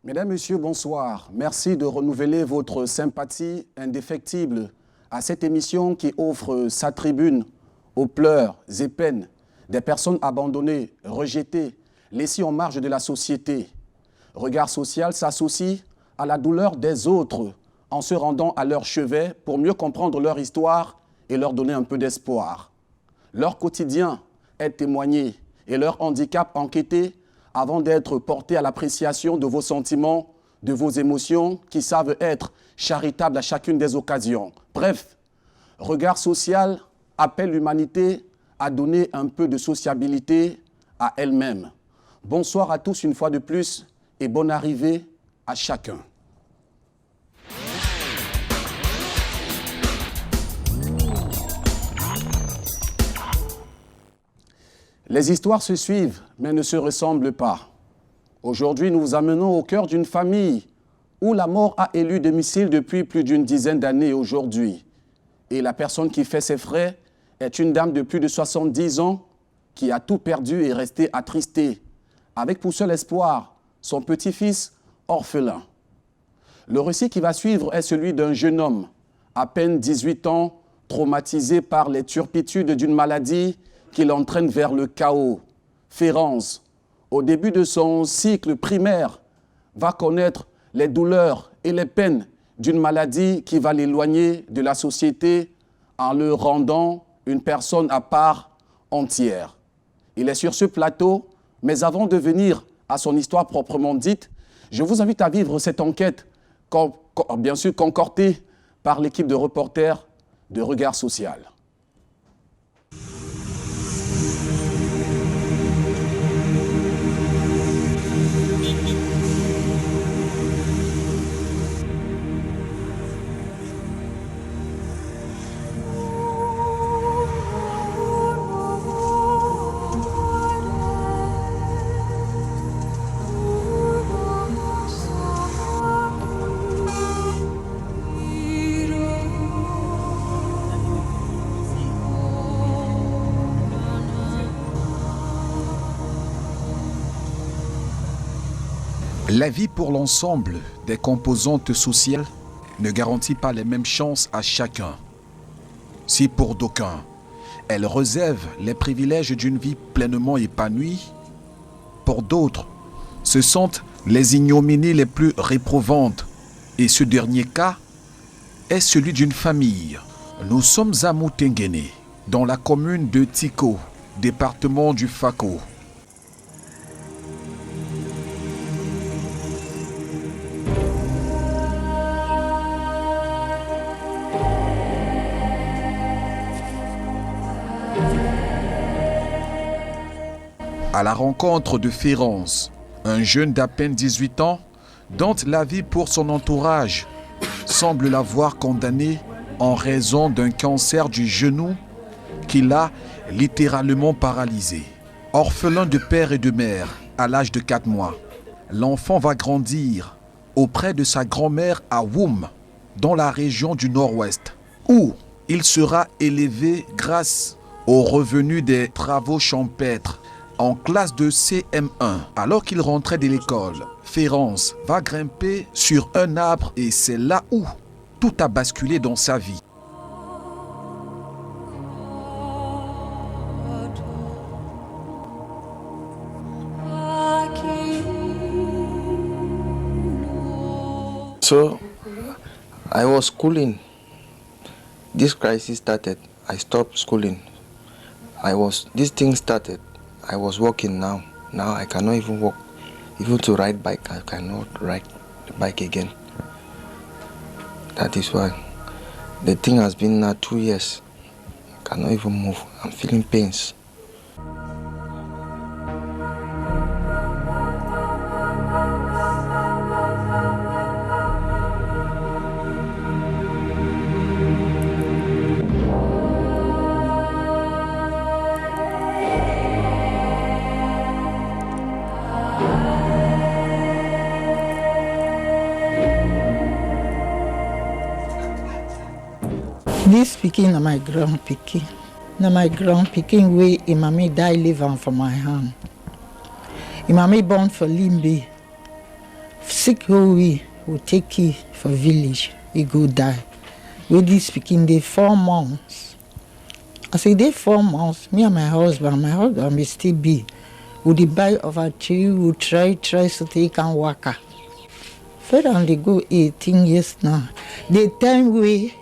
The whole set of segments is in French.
Mesdames, Messieurs, bonsoir. Merci de renouveler votre sympathie indéfectible à cette émission qui offre sa tribune aux pleurs et peines des personnes abandonnées, rejetées, laissées en marge de la société. Regard Social s'associe à la douleur des autres en se rendant à leur chevet pour mieux comprendre leur histoire et leur donner un peu d'espoir. Leur quotidien est témoigné et leur handicap enquêté avant d'être portés à l'appréciation de vos sentiments, de vos émotions qui savent être charitables à chacune des occasions. Bref, Regard Social appelle l'humanité à donner un peu de sociabilité à elle-même. Bonsoir à tous une fois de plus et bonne arrivée à chacun. Les histoires se suivent, mais ne se ressemblent pas. Aujourd'hui, nous vous amenons au cœur d'une famille où la mort a élu domicile depuis plus d'une dizaine d'années aujourd'hui. Et la personne qui fait ses frais est une dame de plus de 70 ans qui a tout perdu et est restée attristée, avec pour seul espoir son petit-fils orphelin. Le récit qui va suivre est celui d'un jeune homme, à peine 18 ans, traumatisé par les turpitudes d'une maladie qui l'entraîne vers le chaos. Férence, au début de son cycle primaire, va connaître les douleurs et les peines d'une maladie qui va l'éloigner de la société en le rendant une personne à part entière. Il est sur ce plateau, mais avant de venir à son histoire proprement dite, je vous invite à vivre cette enquête, bien sûr concoctée par l'équipe de reporters de Regard Social. La vie pour l'ensemble des composantes sociales ne garantit pas les mêmes chances à chacun. Si pour d'aucuns, elle réserve les privilèges d'une vie pleinement épanouie, pour d'autres, ce sont les ignominies les plus réprovantes. Et ce dernier cas est celui d'une famille. Nous sommes à Moutenguene, dans la commune de Tiko, département du Fako. À la rencontre de Férence, un jeune d'à peine 18 ans, dont la vie pour son entourage semble l'avoir condamné en raison d'un cancer du genou qui l'a littéralement paralysé. Orphelin de père et de mère à l'âge de 4 mois, l'enfant va grandir auprès de sa grand-mère à Woum, dans la région du Nord-Ouest, où il sera élevé grâce aux revenus des travaux champêtres. En classe de CM1, alors qu'il rentrait de l'école, Férence va grimper sur un arbre et c'est là où tout a basculé dans sa vie. So, I was schooling. This crisis started. I stopped schooling. This thing started. I was walking now. Now I cannot even walk. Even to ride bike, I cannot ride the bike again. That is why. The thing has been now 2 years. I cannot even move. I'm feeling pains. This pikin na my grand pikin. Na my grand pikin wey im mama die leave am for my hand. Im mama born for Limbe. Sick whole we will take you for village, he go die. With this speaking, they 4 months. I say they 4 months, me and my husband will still be. Would they buy over tree, would try so they can work. Further they go 18 years now. The time he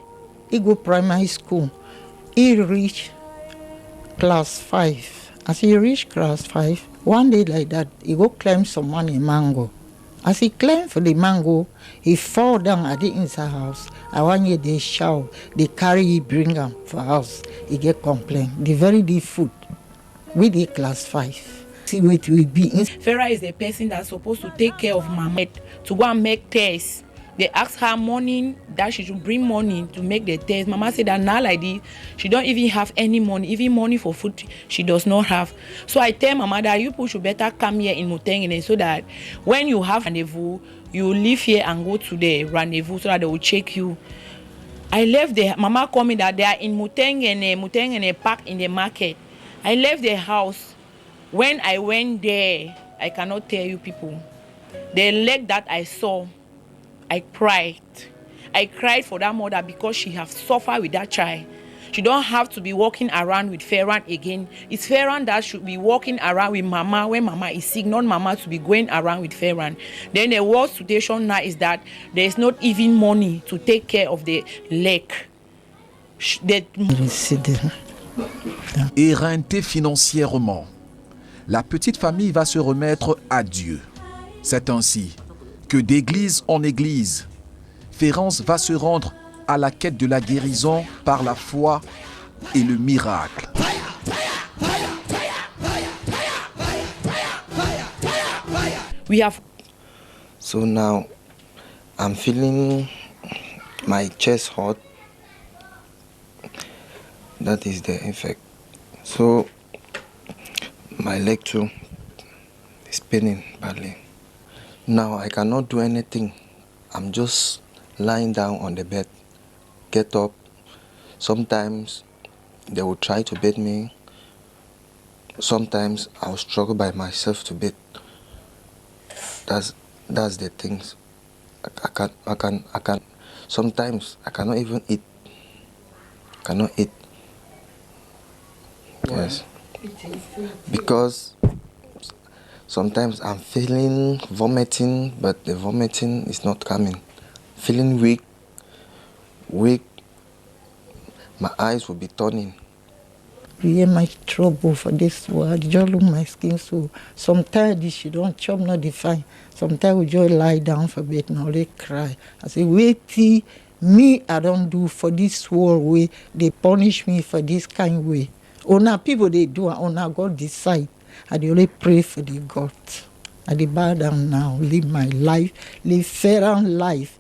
go primary school, he reach class 5. As he reach class 5, one day like that, he go climb some money mango. As he climbed for the mango, he fall down at the inside house. I want you they shout, they carry he bring him for house. He get complaint. The very deep food with the class 5. See what will be. Farah is the person that's supposed to take care of Mama to go and make tests. They ask her morning that she should bring money to make the test. Mama said that now like this, she don't even have any money. Even money for food, she does not have. So I tell Mama that you people should better come here in Mutengene so that when you have rendezvous, you leave here and go to the rendezvous so that they will check you. I left there. Mama called me that they are in Mutengene Park in the market. I left the house. When I went there, I cannot tell you people. The leg that I saw, I cried. I cried for that mother because she has suffered with that child. She don't have to be walking around with Ferran again. It's Ferran that should be walking around with Mama when Mama is sick, not Mama to be going around with Ferran. Then the worst situation now is that there is not even money to take care of the leg. Éreintée financièrement, la petite famille va se remettre à Dieu. C'est ainsi que d'église en église, Férance va se rendre à la quête de la guérison par la foi et le miracle. So now I'm feeling my chest hot. That is the effect. So my leg too is paining badly. Now I cannot do anything. I'm just lying down on the bed. Get up. Sometimes they will try to beat me. Sometimes I'll struggle by myself to beat. That's the things. I can. Sometimes I cannot even eat. Cannot eat. Yes. Because sometimes I'm feeling vomiting, but the vomiting is not coming. Feeling weak. My eyes will be turning. You hear my trouble for this world. Just look my skin so. Sometimes she don't chop, not define. Sometimes we just lie down for bed and they cry. I say, wait till me I don't do for this world way. They punish me for this kind way. Now people they do, now God decide. I dey only pray for the God. I dey bow down now, live my life, live fair and life.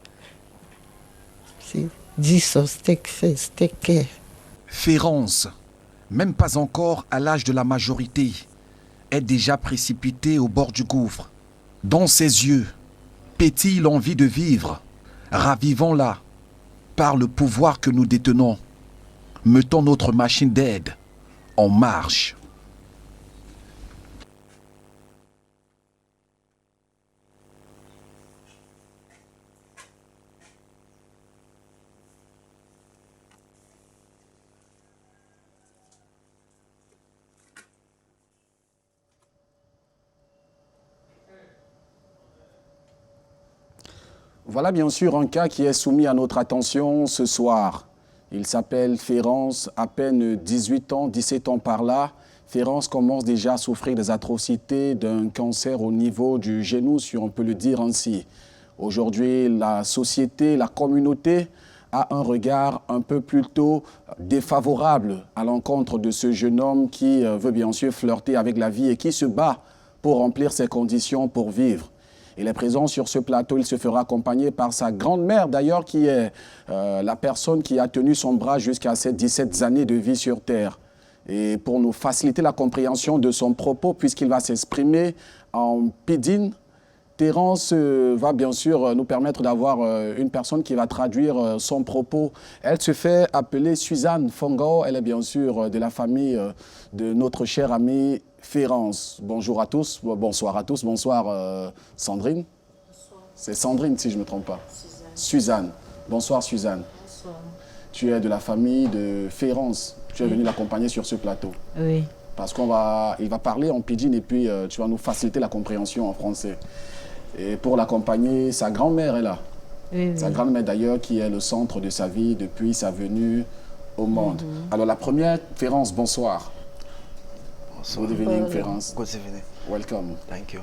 See, Jesus, take first, take care. Férance, même pas encore à l'âge de la majorité, est déjà précipitée au bord du gouffre. Dans ses yeux pétille l'envie de vivre. Ravivons-la par le pouvoir que nous détenons. Mettons notre machine d'aide en marche. Voilà bien sûr un cas qui est soumis à notre attention ce soir. Il s'appelle Férance, à peine 18 ans, 17 ans par là. Férance commence déjà à souffrir des atrocités d'un cancer au niveau du genou, si on peut le dire ainsi. Aujourd'hui, la société, la communauté a un regard un peu plutôt défavorable à l'encontre de ce jeune homme qui veut bien sûr flirter avec la vie et qui se bat pour remplir ses conditions pour vivre. Il est présent sur ce plateau, il se fera accompagner par sa grand-mère d'ailleurs qui est la personne qui a tenu son bras jusqu'à ses 17 années de vie sur Terre. Et pour nous faciliter la compréhension de son propos, puisqu'il va s'exprimer en pidgin, Terence va bien sûr nous permettre d'avoir une personne qui va traduire son propos. Elle se fait appeler Suzanne Fongo, elle est bien sûr de la famille de notre cher ami Férance. Bonjour à tous, bonsoir à tous, bonsoir Sandrine. Bonsoir. C'est Sandrine, si je ne me trompe pas. Suzanne. Bonsoir, Suzanne. Bonsoir. Tu es de la famille de Férence. Tu es venue l'accompagner sur ce plateau. Oui. Parce qu'il va parler en pidgin et puis tu vas nous faciliter la compréhension en français. Et pour l'accompagner, sa grand-mère est là. Oui, Sa grand-mère d'ailleurs qui est le centre de sa vie depuis sa venue au monde. Alors la première, Férence, bonsoir. Bonsoir. Good evening, Férence. Good evening. Welcome. Thank you.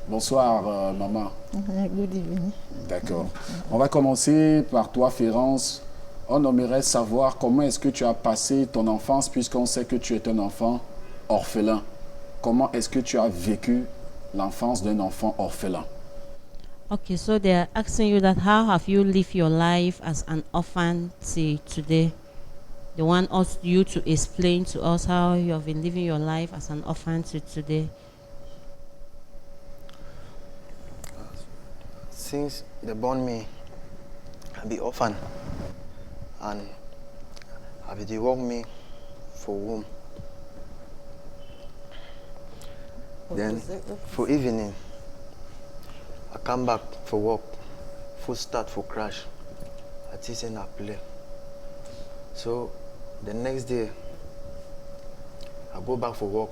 Bonsoir, maman. Good evening. D'accord. On va commencer par toi, Férence. On aimerait savoir comment est-ce que tu as passé ton enfance, puisqu'on sait que tu es un enfant orphelin. Comment est-ce que tu as vécu l'enfance d'un enfant orphelin? Okay, so they are asking you that how have you lived your life as an orphan till today? They want you to explain to us how you have been living your life as an orphan till today. Since they born me, I be orphan, and they work me for womb. Then for evening, I come back for work, full start for crash. I teach and I play. So the next day, I go back for work.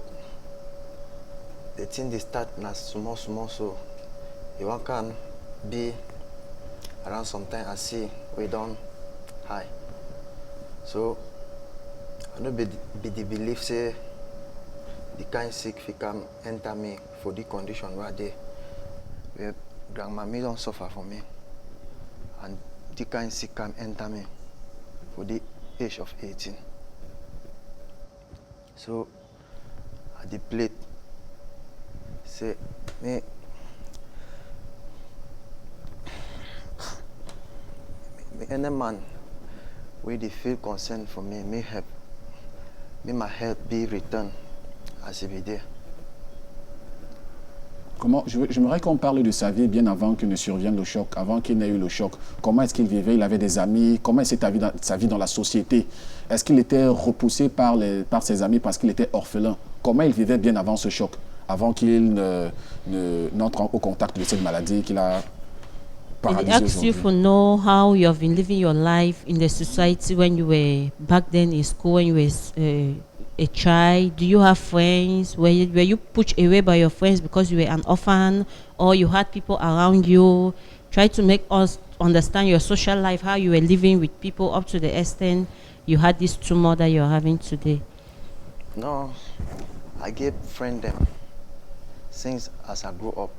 The thing they start na small, so you want can be around sometime I see we don't high. So I don't be the belief say the kind sick fi come enter me for the condition where they where grandma me don't suffer for me, and the kind sick come enter me for the age of 18. So at the plate say me any man where they feel concern for me, may help me my help be returned as it be there. J'aimerais qu'on parle de sa vie bien avant que ne survienne le choc, avant qu'il n'ait eu le choc. Comment est-ce qu'il vivait? Il avait des amis? Comment est-ce sa vie dans la société? Est-ce qu'il était repoussé par ses amis parce qu'il était orphelin? Comment il vivait bien avant ce choc, avant qu'il n'entre au contact de cette maladie qu'il a paralysé They ask you aujourd'hui? for know how you have been living your life in the society when you were back then in school, when you were a child. Do you have friends? Were you pushed away by your friends because you were an orphan, or you had people around you? Try to make us understand your social life, how you were living with people up to the extent you had this tumor that you're having today. No, I gave friends them. Since as I grew up,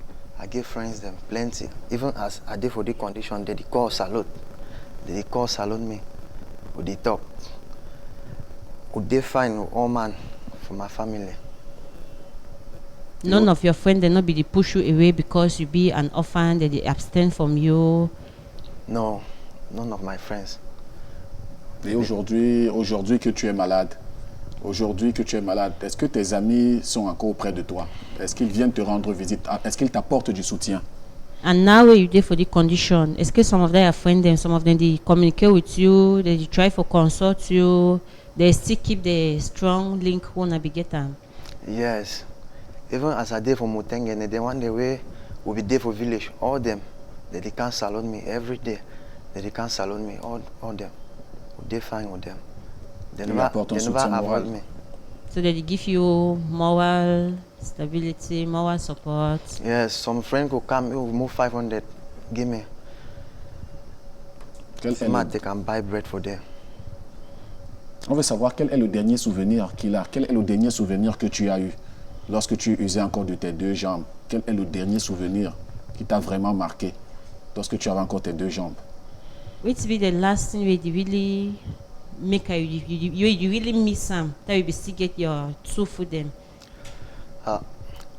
I gave friends them plenty. Even as I did for the condition, they call salute. They call salute me. Would they talk? Would they find all man for my family? None of your friends, they not be they push you away because you be an orphan, they abstain from you. No, none of my friends. Et aujourd'hui que tu es malade, est-ce que tes amis sont encore auprès de toi? Est-ce qu'ils viennent te rendre visite? Est-ce qu'ils t'apportent du soutien? And now where you there for the condition, est-ce que some of them are friends and some of them they communicate with you, they try for consult you, they still keep the strong link wanna be get them? Yes. Even as I did for Muteng and the one the way will be there for village, all them, they can't salute me every day. They can't salute me, all them. They fine with them. They never avoid me. So they give you moral stability, moral support. Yes, some friend could come, will move 500, give me. They can buy bread for them. On veut savoir quel est le dernier souvenir qu'il a. Quel est le dernier souvenir que tu as eu lorsque tu usais encore de tes deux jambes? Quel est le dernier souvenir qui t'a vraiment marqué lorsque tu avais encore tes deux jambes? Which be the last thing you really make you really miss some that you be still get your two food them?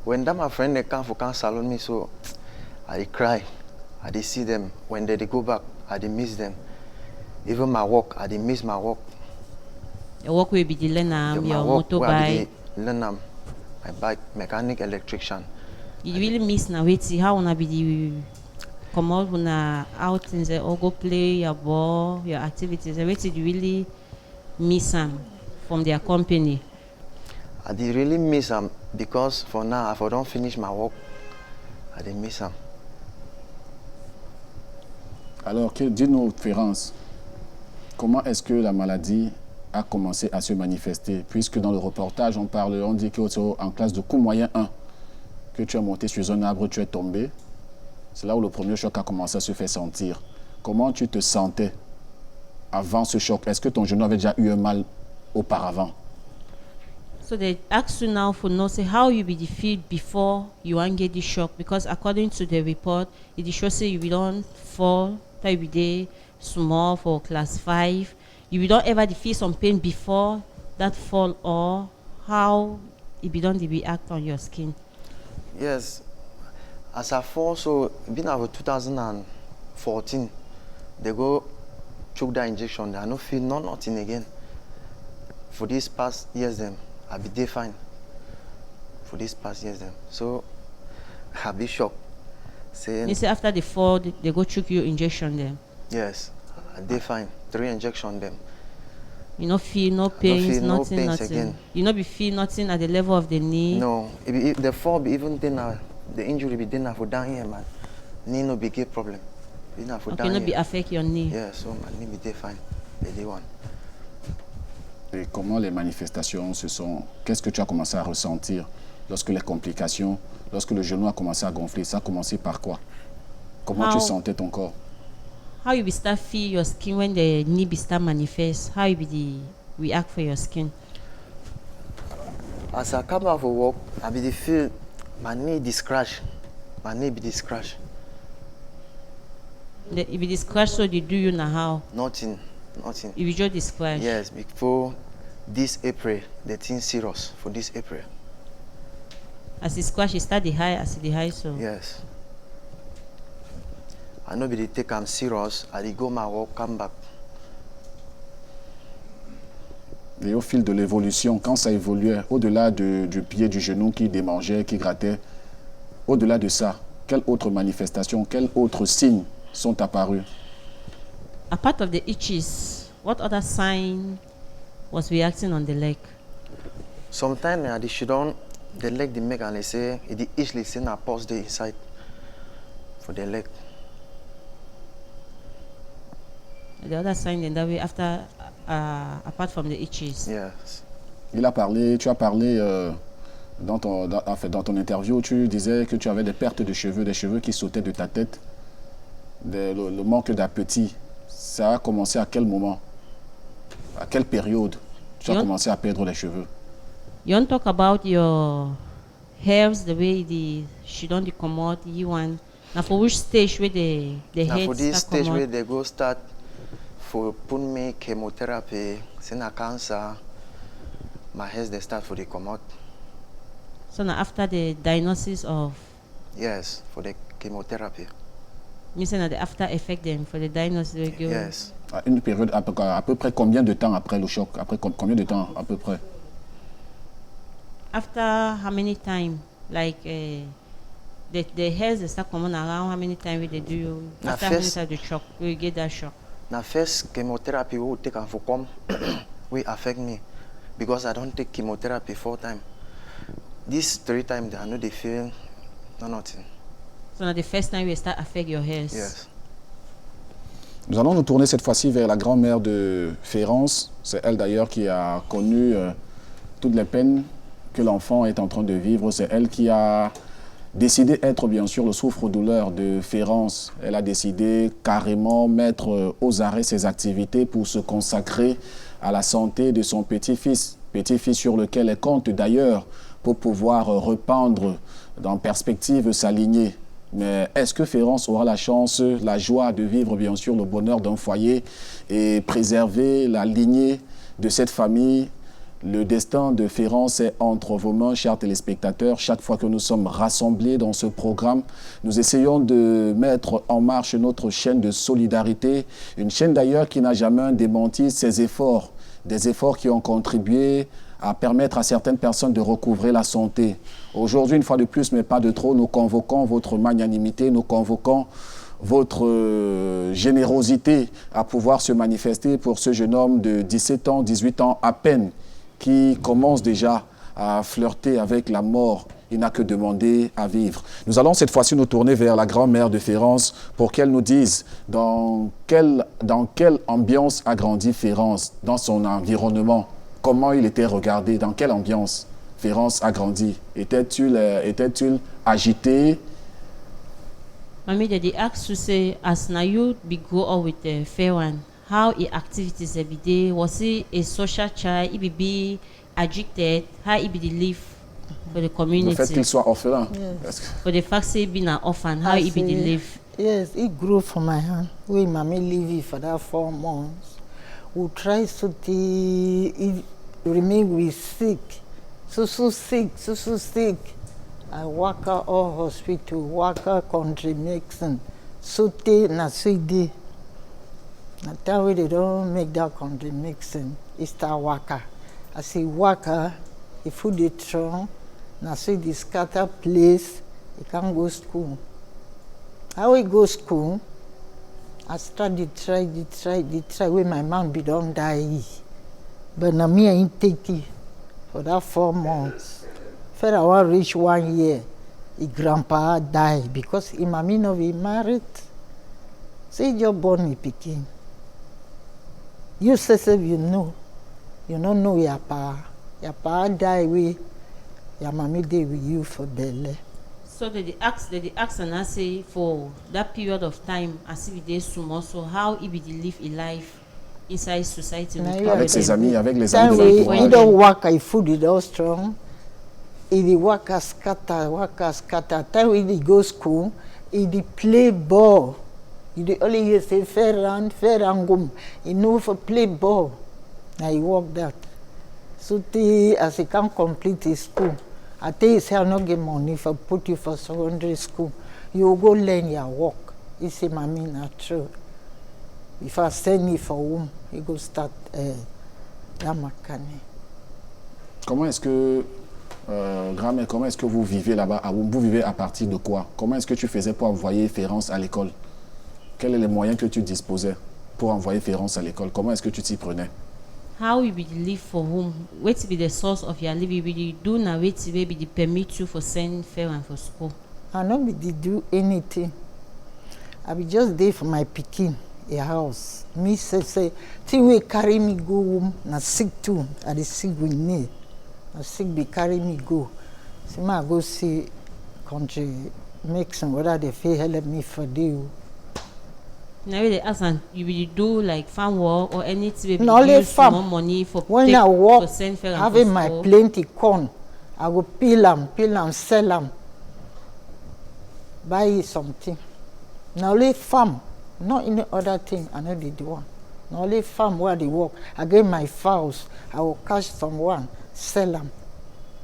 When that my friend they come for can salute me, so I cry. I dey see them. When they go back, I dey miss them. Even my work, I dey miss my work. Your work will be the learn your motorbike. Learn my bike, mechanic, electrician. You really miss now. Wait, see how wanna be the come out when out and say, or go play your ball, your activities. I wait, you really miss them from their company. I did really miss them because for now, if I don't finish my work, I did miss them. Alors, dis-nous, Férence, comment est-ce que la maladie a commencé à se manifester? Puisque dans le reportage, on dit qu'en classe de cours moyen 1, que tu es monté sur un arbre, tu es tombé. C'est là où le premier choc a commencé à se faire sentir. Comment tu te sentais avant ce choc? Est-ce que ton genou avait déjà eu un mal auparavant? So they ask you now for know say how you be feel before you wan get the shock, because according to the report, it dey show say you be don fall, that you be dey small for class 5. You be don ever dey feel some pain before that fall, or how it be don dey react on your skin? Yes, as I fall, so been about 2014, they go choke that injection. I no feel nothing again. For these past years, them I be dey fine. For these past years, them so I be shocked. Saying You say after the fall, they go chook you injection them. yes, I dey fine. 3 injection them. You no feel no pains, feel no nothing, pains nothing. again. You no be feel nothing at the level of the knee. No, if the fall be even then, the injury be then for down here, man. Knee no big problem. Be now for Okay, down no here. be affect your knee. Yeah, so my knee be dey fine. The day one. Et comment les manifestations se sont... Qu'est-ce que tu as commencé à ressentir lorsque les complications, lorsque le genou a commencé à gonfler? Ça a commencé par quoi? Comment tu How- sentais ton corps? How you be start feel your skin when the knee be start manifest? How you be the react for your skin? As I come out for work, I be dey feel my knee dey scratch. My knee be dey scratch. If it is scratch, so they do you now how? Nothing. If you just the scratch. Yes, before this April, the thing serious for this April. As the scratch, it start the high, as the high, so. Yes. I know be dey take am serious. I dey go my work, come back. Et au fil de l'évolution, quand ça évoluait, au-delà du pied, du genou qui démangeait, qui grattait, au-delà de ça, quelles autres manifestations, quels autres signes sont apparus? Apart of the itches, what other sign was reacting on the leg? Sometimes I dey sit down, the leg dey make and they say it dey easily say na pulse dey inside for the leg. The other sign in that way after, apart from the itches. Yes. Tu as parlé dans ton interview, tu disais que tu avais des pertes de cheveux, des cheveux qui sautaient de ta tête, le manque d'appétit. Ça a commencé à quel moment? À quelle période tu as Yeah. commencé à perdre les cheveux? You want to talk about your hairs, the way she don't come out, you want. Now for which stage where the Now hair for this start stage come where out? they go start for put me chemotherapy, say na cancer, my hairs they start for the come out. So now after the diagnosis of, Yes, for the chemotherapy. me say now the after effect then for the diagnosis we go. Yes. À une période à peu près combien de temps après le choc? Après combien de temps à peu près? After how many time? Like the hairs they start coming around, how many time will they do you? Na After how many first- time the shock? We get that shock. Now first chemotherapy will take am for come will affect me because I don't take chemotherapy 4 times. This 3 times I know they feel nothing. So now the first time we start affect your hairs. Yes. Nous allons nous tourner cette fois-ci vers la grand-mère de Férence. C'est elle d'ailleurs qui a connu toutes les peines que l'enfant est en train de vivre. C'est elle qui a décidé être bien sûr le souffre-douleur de Férence. Elle a décidé carrément mettre aux arrêts ses activités pour se consacrer à la santé de son petit-fils. Petit-fils sur lequel elle compte d'ailleurs pour pouvoir reprendre en perspective sa lignée. Mais est-ce que Férence aura la chance, la joie de vivre bien sûr le bonheur d'un foyer et préserver la lignée de cette famille? Le destin de Férence est entre vos mains, chers téléspectateurs. Chaque fois que nous sommes rassemblés dans ce programme, nous essayons de mettre en marche notre chaîne de solidarité. Une chaîne d'ailleurs qui n'a jamais démenti ses efforts. Des efforts qui ont contribué à permettre à certaines personnes de recouvrer la santé. Aujourd'hui, une fois de plus, mais pas de trop, nous convoquons votre magnanimité, nous convoquons votre générosité à pouvoir se manifester pour ce jeune homme de 17 ans, 18 ans à peine, qui commence déjà à flirter avec la mort il n'a que demandé à vivre. Nous allons cette fois-ci nous tourner vers la grand-mère de Férence pour qu'elle nous dise dans quelle ambiance a grandi Férence, dans son environnement, comment il était regardé, dans quelle ambiance Férence a grandi. Était-il agité? Mami, they ask you say, as na you be grow up with the fair one, how he activities every day? Was he a social child? He be agitated? How he be the live for the community? Le fait qu'il soit orphelin. Yes. For the fact say being an orphan, how he be the live? Yes, it grew from my hand. We mommy leave for that 4 months. We try to remain with sick. So sick. I work out all hospital, work out country medicine. So te na sidi. Na that way they don't make that country medicine. It's that worker. I say worker, if food is strong, na see the scatter place, you can't go school. How we go school? I started try when my mom be don't die. But na me I ain't take it for that 4 months. First I want reach 1 year, his grandpa died because his mommy no be married. Say you born me pikin. You say you know don't know your pa. Your pa die with your mommy dey with you for belle. So they ask and I say for that period of time, as if they small, so how he be the live a life inside society with Now, Avec ses amis, avec les That amis de way, l'entourage. he don't work, his food is all strong. He dey work scatter. Time when he go school, he dey play ball. He dey only hear say fair and go. He know for play ball. Now he work that. So as he can't complete his school, I tell you say I not get money for put you for secondary school. You go learn your work. He say, mommy, not true. If I send you for home, you go start that mechanic. Comment est-ce que, grand-mère, comment est-ce que vous vivez là-bas? Vous vivez à partir de quoi? Comment est-ce que tu faisais pour envoyer Férence à l'école? Quels sont les moyens que tu disposais pour envoyer Férence à l'école? Comment est-ce que tu t'y prenais? how you be the live for home? What be the source of your living? Will you do now? What will be the permit you for send fair and for school? I no be dey do anything. I be just dey for my pikin a house. Me say thing wey carry me go home na sick too. I dey sick with knee. Na sick be carry me go. Say ma go see country medicine whether they fit help me for dey o. Now they ask and you will do like farm work or anything. Na only use farm. small money for When take I work, for send fair and having for my school. plenty corn, I go peel am, sell am, buy something. Na only farm, not any other thing. I no dey do one. Na only farm where I dey work. I get my fowls. I go catch someone, sell am.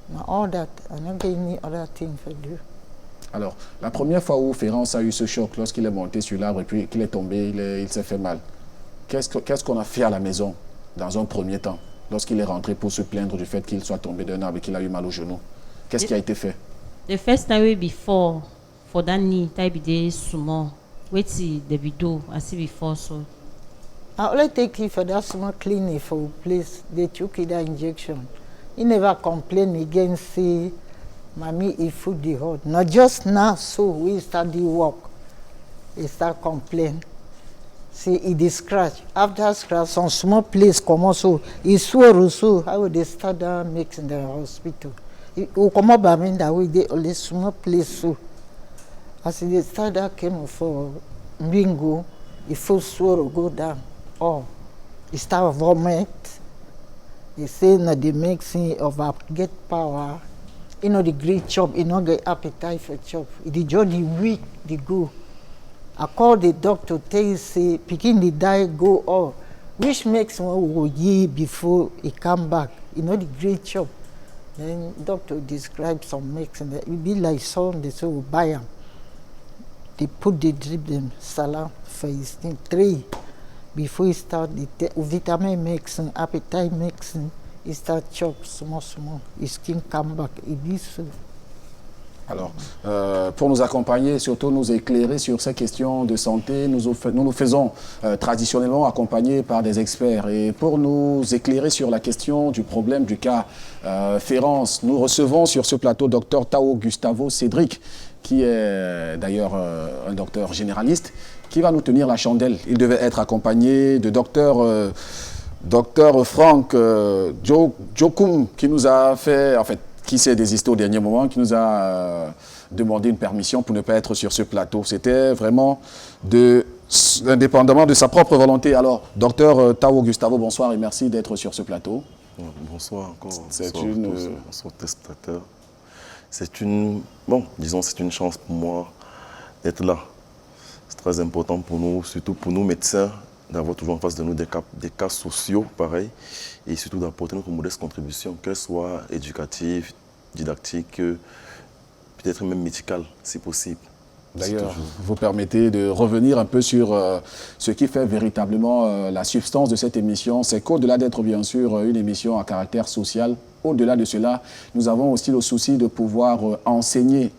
Na all that. I no get any other thing for do. Alors, la première fois où Férence a eu ce choc, lorsqu'il est monté sur l'arbre et puis qu'il est tombé, il s'est fait mal. Qu'est-ce qu'on a fait à la maison dans un premier temps, lorsqu'il est rentré pour se plaindre du fait qu'il soit tombé d'un arbre et qu'il a eu mal au genou? Qu'est-ce qui a été fait? The first time before for that knee, type day small. Wait till the video I see before so. I only take it for that small clinic for place. They took it that injection. He never complain again. Say, mommy, if food dey hot. Not just now. So we start the work. He start complain. See, he dey scratch. After scratch, some small place come also. He swore so. How would they start that mix in the hospital? He come up by me that way. They only small place so. As they start that came for bingo, he full swore go down. Oh, he start vomit. He say na the mixing of get power. You know the great chop. He no get appetite for chop. He just the weak the go. I call the doctor. Tell you say pikin the die go off. Which makes one go ye before he come back. You know the great chop. Then doctor describe some mixing. It be like Sunday, so we buy them. They put the drip them salam for his thing 3 before he start the vitamin mixing, appetite mixing. He start chop small. His skin come back. It be so. Alors, pour nous accompagner, surtout nous éclairer sur ces questions de santé, nous faisons traditionnellement accompagner par des experts. Et pour nous éclairer sur la question du problème du cas Ferrance, nous recevons sur ce plateau Dr Tao Gustavo Cédric, qui est d'ailleurs un docteur généraliste, qui va nous tenir la chandelle. Il devait être accompagné de docteur Franck Jokum, qui nous a fait, en fait, qui s'est désisté au dernier moment, qui nous a demandé une permission pour ne pas être sur ce plateau. C'était vraiment indépendamment de sa propre volonté. Alors, docteur Tao Gustavo, bonsoir et merci d'être sur ce plateau. Bonsoir encore. C'est bonsoir téléspectateurs. C'est une chance pour moi d'être là. C'est très important pour nous, surtout pour nous médecins, d'avoir toujours en face de nous des cas sociaux pareils, et surtout d'apporter notre modeste contribution, qu'elle soit éducative, didactique, peut-être même médicale, si possible. D'ailleurs, vous permettez de revenir un peu sur ce qui fait véritablement la substance de cette émission. C'est qu'au-delà d'être bien sûr une émission à caractère social, au-delà de cela, nous avons aussi le souci de pouvoir renseigner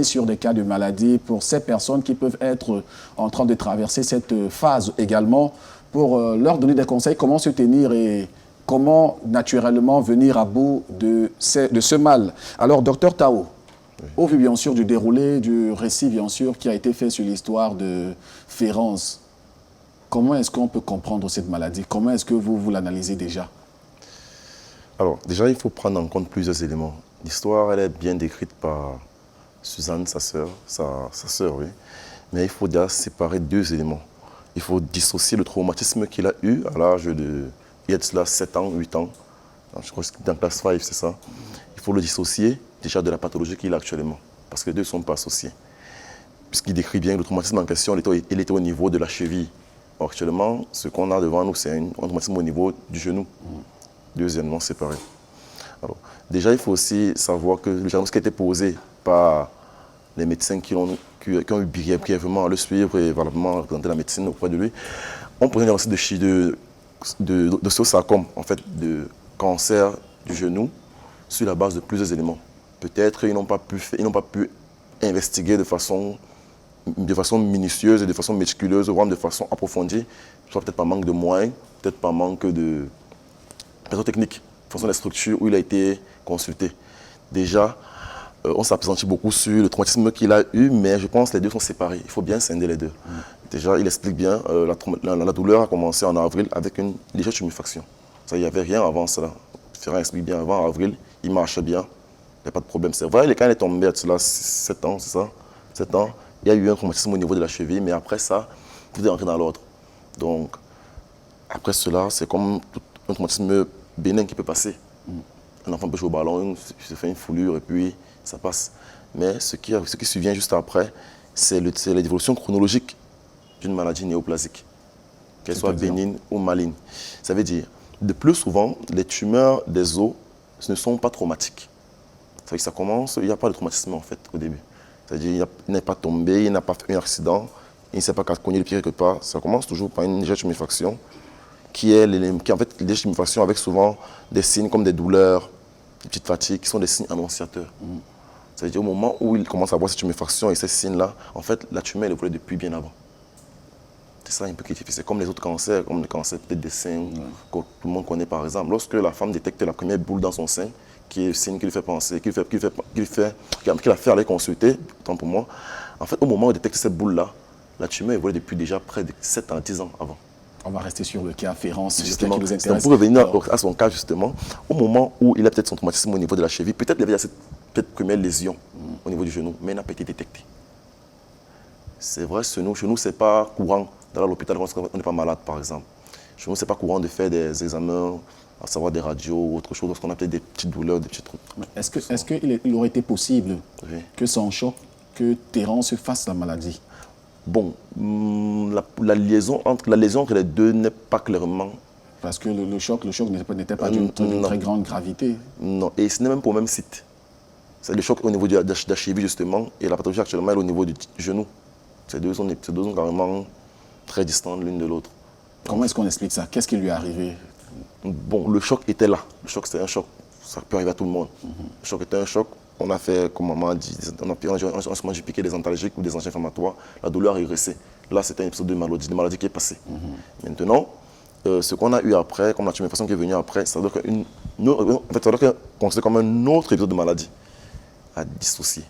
sur des cas de maladie pour ces personnes qui peuvent être en train de traverser cette phase également, pour leur donner des conseils, comment se tenir et comment naturellement venir à bout de ce mal. Alors, docteur Tao, au vu bien sûr du déroulé, du récit bien sûr qui a été fait sur l'histoire de Ferrance, comment est-ce qu'on peut comprendre cette maladie? Comment est-ce que vous l'analysez déjà? Alors, déjà, il faut prendre en compte plusieurs éléments. L'histoire, elle est bien décrite par Suzanne, sa sœur, oui. Mais il faut déjà séparer deux éléments. Il faut dissocier le traumatisme qu'il a eu à l'âge de, il y a de cela 7 ans, 8 ans. Je crois que c'est dans classe 5, c'est ça. Il faut le dissocier déjà de la pathologie qu'il a actuellement, parce que les deux ne sont pas associés. Puisqu'il décrit bien le traumatisme en question, il était au niveau de la cheville. Alors, actuellement, ce qu'on a devant nous, c'est un traumatisme au niveau du genou. Deux éléments séparés. Alors, déjà, il faut aussi savoir que le diagnostic qui a été posé par les médecins qui ont eu brièvement à le suivre et valablement représenter la médecine auprès de lui, on prenait aussi d'osteosarcome, en fait, de cancer du genou, sur la base de plusieurs éléments. Peut-être ils n'ont pas pu investiguer de façon minutieuse et de façon méticuleuse, voire de façon approfondie, soit peut-être par manque de moyens, peut-être par manque de technique, de façon des structures où il a été consulté. Déjà, on s'appesantit beaucoup sur le traumatisme qu'il a eu, mais je pense que les deux sont séparés. Il faut bien scinder les deux. Déjà, il explique bien, la douleur a commencé en avril avec une légère tuméfaction. Ça, il n'y avait rien avant cela. Ferrand explique bien, avant avril, il marchait bien, il n'y a pas de problème. C'est vrai, quand il est tombé, là, 7 ans, c'est ça 7 ans, il y a eu un traumatisme au niveau de la cheville, mais après ça, tout est entré dans l'ordre. Donc, après cela, c'est comme un traumatisme bénin qui peut passer. Un enfant peut jouer au ballon, il se fait une foulure et puis ça passe. Mais ce qui survient juste après, c'est l'évolution chronologique d'une maladie néoplasique, qu'elle soit bénigne ou maligne. Ça veut dire, de plus souvent, les tumeurs des os ne sont pas traumatiques. Ça veut dire que ça commence, il n'y a pas de traumatisme en fait au début. C'est-à-dire il n'est pas tombé, il n'a pas fait un accident, il ne s'est pas cogné le pied quelque part. Ça commence toujours par une légère tuméfaction qui est en fait une légère tuméfaction avec souvent des signes comme des douleurs, des petites fatigues qui sont des signes annonciateurs. C'est-à-dire au moment où il commence à avoir cette tuméfaction et ces signes-là, en fait la tumeur elle évolue depuis bien avant. C'est ça un peu qui est difficile. C'est comme les autres cancers, comme le cancer peut-être des seins, que tout le monde connaît par exemple. Lorsque la femme détecte la première boule dans son sein, qui est le signe qui lui fait penser, qui l'a fait aller consulter, tant pour moi, en fait, au moment où elle détecte cette boule-là, la tumeur évolue depuis déjà près de 7 ans, 10 ans avant. On va rester sur le cas Ferrance, justement, qui nous intéresse. Pour revenir à son cas, justement, au moment où il a peut-être son traumatisme au niveau de la cheville, peut-être qu'il y avait cette première lésion au niveau du genou, mais elle n'a pas été détectée. C'est vrai, chez nous, ce n'est pas courant d'aller à l'hôpital quand on n'est pas malade, par exemple. Chez nous, ce n'est pas courant de faire des examens, à savoir des radios ou autre chose, lorsqu'on a peut-être des petites douleurs, des petits trucs. Est-ce qu'il aurait été possible que sans choc, que Terrance fasse la maladie? Bon, la liaison entre les deux n'est pas clairement... Parce que le choc n'était pas d'une très grande gravité. Non, et ce n'est même pas au même site. C'est le choc au niveau de la cheville, justement, et la pathologie actuellement est au niveau du genou. Ces deux sont carrément très distantes l'une de l'autre. Comment est-ce qu'on explique ça? Qu'est-ce qui lui est arrivé? Bon, le choc était là. Le choc, c'était un choc. Ça peut arriver à tout le monde. Le choc était un choc. on a fait, comme maman a dit, on a dû piquer des antalgiques ou des anti-inflammatoires, la douleur est régressée. Là, c'était un épisode de maladie qui est passé. Maintenant, ce qu'on a eu après, comme la tuméfaction qui est venue après, ça doit être considéré comme un autre épisode de maladie à dissocier.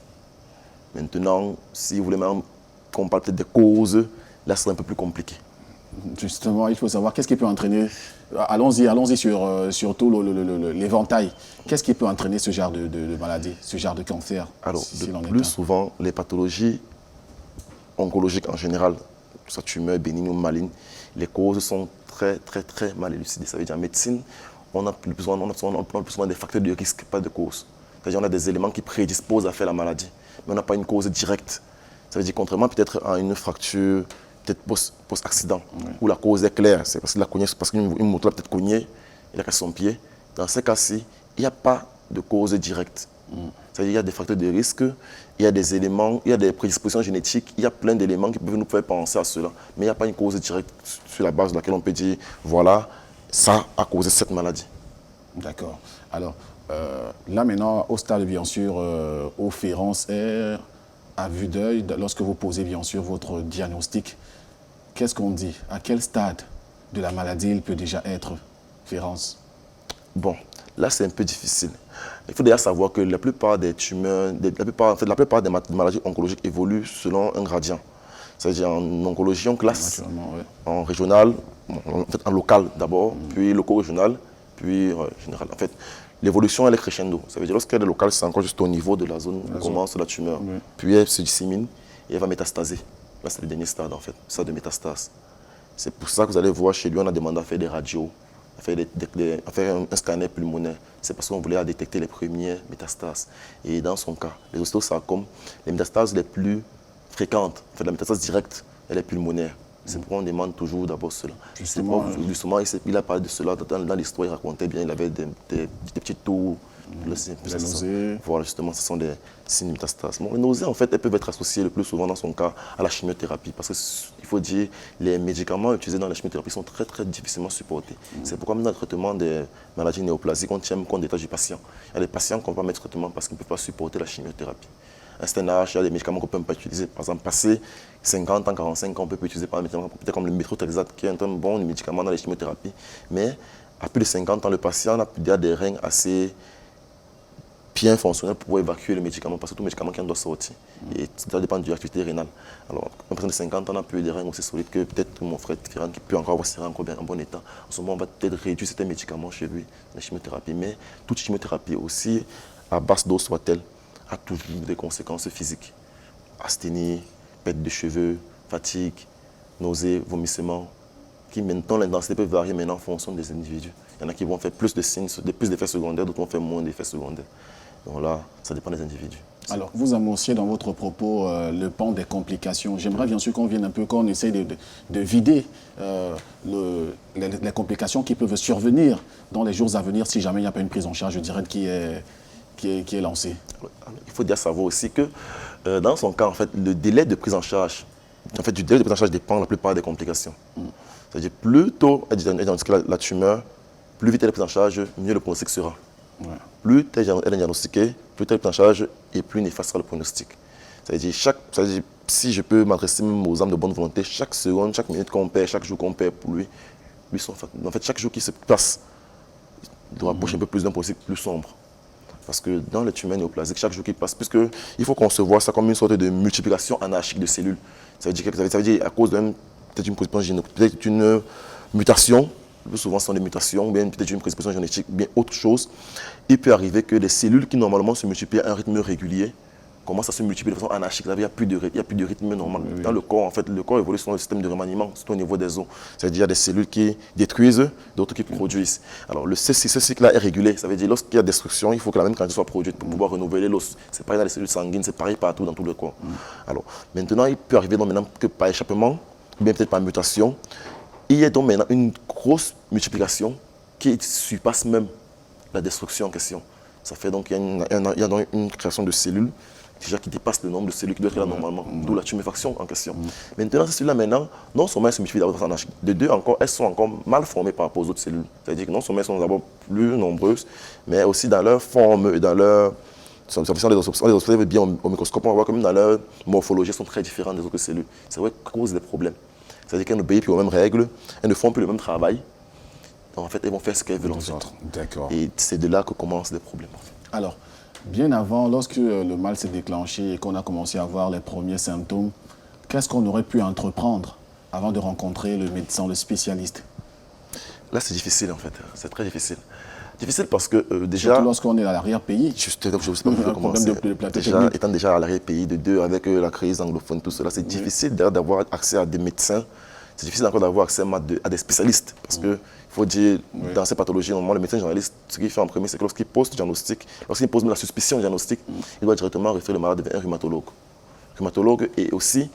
Maintenant, si vous voulez même qu'on parle peut-être des causes, là, c'est un peu plus compliqué. Justement, il faut savoir qu'est-ce qui peut entraîner. Allons-y sur tout l'éventail. Qu'est-ce qui peut entraîner ce genre de maladie, ce genre de cancer? Alors, le plus souvent, les pathologies oncologiques en général, que ce soit tumeur, bénigne ou maligne, les causes sont très mal élucidées. Ça veut dire en médecine, on a plus souvent des facteurs de risque, pas de cause. C'est-à-dire on a des éléments qui prédisposent à faire la maladie, mais on n'a pas une cause directe. Ça veut dire contrairement peut-être à une fracture, peut-être post-accident, où la cause est claire, c'est parce qu'une moto l'a peut-être cogné, il a cassé son pied. Dans ces cas-ci, il n'y a pas de cause directe. C'est-à-dire qu'il y a des facteurs de risque, il y a des éléments, il y a des prédispositions génétiques, il y a plein d'éléments qui peuvent nous faire penser à cela. Mais il n'y a pas une cause directe sur la base de laquelle on peut dire, voilà, ça a causé cette maladie. D'accord. Alors, là maintenant, au stade, bien sûr, au Férence, à vue d'œil, lorsque vous posez bien sûr votre diagnostic, qu'est-ce qu'on dit? À quel stade de la maladie il peut déjà être, Férence? Bon, là c'est un peu difficile. Il faut déjà savoir que la plupart des tumeurs, la plupart des maladies oncologiques évoluent selon un gradient. C'est-à-dire en oncologie, on classe en régional, en local d'abord, puis loco-régional, puis général. En fait, l'évolution, elle est crescendo. Ça veut dire lorsqu'elle est locale, c'est encore juste au niveau de la zone où commence la tumeur. Puis elle se dissémine et elle va métastaser. Là, c'est le dernier stade, en fait, stade de métastase. C'est pour ça que vous allez voir chez lui, on a demandé à faire des radios, à faire un scanner pulmonaire. C'est parce qu'on voulait détecter les premières métastases. Et dans son cas, les ostéosarcomes, les métastases les plus fréquentes, en fait, la métastase directe, elle est pulmonaire. C'est pourquoi on demande toujours d'abord cela. Justement, il a parlé de cela dans l'histoire, il racontait bien, il avait des petits tours. Voilà, justement, ce sont des signes de métastases. Bon, les nausées, en fait, elles peuvent être associées le plus souvent dans son cas à la chimiothérapie. Parce qu'il faut dire, les médicaments utilisés dans la chimiothérapie sont très difficilement supportés. C'est pourquoi même dans le traitement des maladies néoplasiques, on tient compte des tâches du patient. Il y a des patients qu'on va mettre traitement parce qu'ils ne peuvent pas supporter la chimiothérapie. À un certain âge, il y a des médicaments qu'on ne peut pas utiliser. Par exemple, passé 50 ans, 45 ans, on peut utiliser par exemple peut-être comme le méthotrexate, qui est un bon médicament dans la chimiothérapie. Mais à plus de 50 ans, le patient a déjà des reins assez bien fonctionnel pour pouvoir évacuer le médicament, parce que tout médicament qui en doit sortir. Et ça dépend de l'activité rénale. Alors, une personne de 50 ans n'a plus des reins aussi solides que peut-être mon frère Ferran qui peut encore avoir ses reins encore bien en bon état. En ce moment, on va peut-être réduire certains médicaments chez lui, la chimiothérapie. Mais toute chimiothérapie aussi, à basse dose soit-elle, a toujours des conséquences physiques. Asthénie, perte de cheveux, fatigue, nausées, vomissements, qui maintenant l'intensité peut varier maintenant en fonction des individus. Il y en a qui vont faire plus de signes, plus d'effets secondaires, d'autres vont faire moins d'effets secondaires. Donc là, ça dépend des individus. Alors, vous annonciez dans votre propos le pan des complications. J'aimerais bien sûr qu'on vienne un peu, qu'on essaye de vider les complications qui peuvent survenir dans les jours à venir si jamais il n'y a pas une prise en charge directe qui est lancée. Il faut déjà savoir aussi que dans son cas, en fait, le délai de prise en charge, du délai de prise en charge dépend la plupart des complications. C'est-à-dire, plus tôt est diagnostiquée la tumeur, plus vite elle est prise en charge, mieux le pronostic sera. Plus elle est diagnostiquée, plus elle est prise en charge et plus néfaste sera le pronostic. C'est-à-dire, si je peux m'adresser même aux âmes de bonne volonté, chaque seconde, chaque minute qu'on perd, chaque jour qu'on perd pour lui en fait, chaque jour qui se passe, il doit approcher un peu plus d'un pronostic plus sombre. Parce que dans les tumeurs néoplasiques, chaque jour qui passe, puisqu'il faut qu'on se voit ça comme une sorte de multiplication anarchique de cellules. Ça veut dire à cause d'une peut-être une mutation, le plus souvent ce sont des mutations, ou bien peut-être une prédisposition génétique, ou bien autre chose. Il peut arriver que les cellules qui normalement se multiplient à un rythme régulier commencent à se multiplier de façon anarchique. Il n'y a plus de rythme normal. Dans le corps, en fait, le corps évolue selon le système de remaniement, surtout au niveau des os. C'est-à-dire qu'il y a des cellules qui détruisent, d'autres qui produisent. Alors, ce cycle-là est régulé. Ça veut dire lorsqu'il y a destruction, il faut que la même quantité soit produite pour pouvoir renouveler l'os. C'est pareil dans les cellules sanguines, c'est pareil partout dans tout le corps. Alors, maintenant, il peut arriver que par échappement, ou bien peut-être par mutation, il y a donc maintenant une grosse multiplication qui surpasse même la destruction en question. Ça fait donc qu'il y a donc une création de cellules déjà qui dépasse le nombre de cellules qui doivent être là normalement, d'où la tuméfaction en question. Maintenant, ces cellules-là maintenant, non seulement elles se multiplient d'abord anarchique, de deux encore, elles sont encore mal formées par rapport aux autres cellules. C'est-à-dire que non seulement elles sont d'abord plus nombreuses, mais aussi dans leur forme et dans leur Si on les observe bien au microscope, on va voir que même dans leur morphologie, elles sont très différentes des autres cellules. C'est vrai qu'elles causent des problèmes. C'est-à-dire qu'elles n'obéissent plus aux mêmes règles, elles ne font plus le même travail. Donc en fait, elles vont faire ce qu'elles veulent en fait. D'accord. Et c'est de là que commencent les problèmes. En fait. Alors, bien avant, lorsque le mal s'est déclenché et qu'on a commencé à voir les premiers symptômes, qu'est-ce qu'on aurait pu entreprendre avant de rencontrer le médecin, le spécialiste? Là, c'est difficile en fait. C'est très difficile. Difficile parce que déjà... Surtout lorsqu'on est à l'arrière-pays. Je ne sais pas comment commencer. Déjà, étant déjà à l'arrière-pays de deux, avec la crise anglophone, tout cela, c'est difficile d'avoir accès à des médecins. C'est difficile encore d'avoir accès à des spécialistes. Parce qu'il faut dire, dans ces pathologies, normalement, le médecin généraliste, ce qu'il fait en premier, c'est que lorsqu'il pose le diagnostic, lorsqu'il pose la suspicion diagnostique, il doit directement référer le malade vers un rhumatologue. Rhumatologue et aussi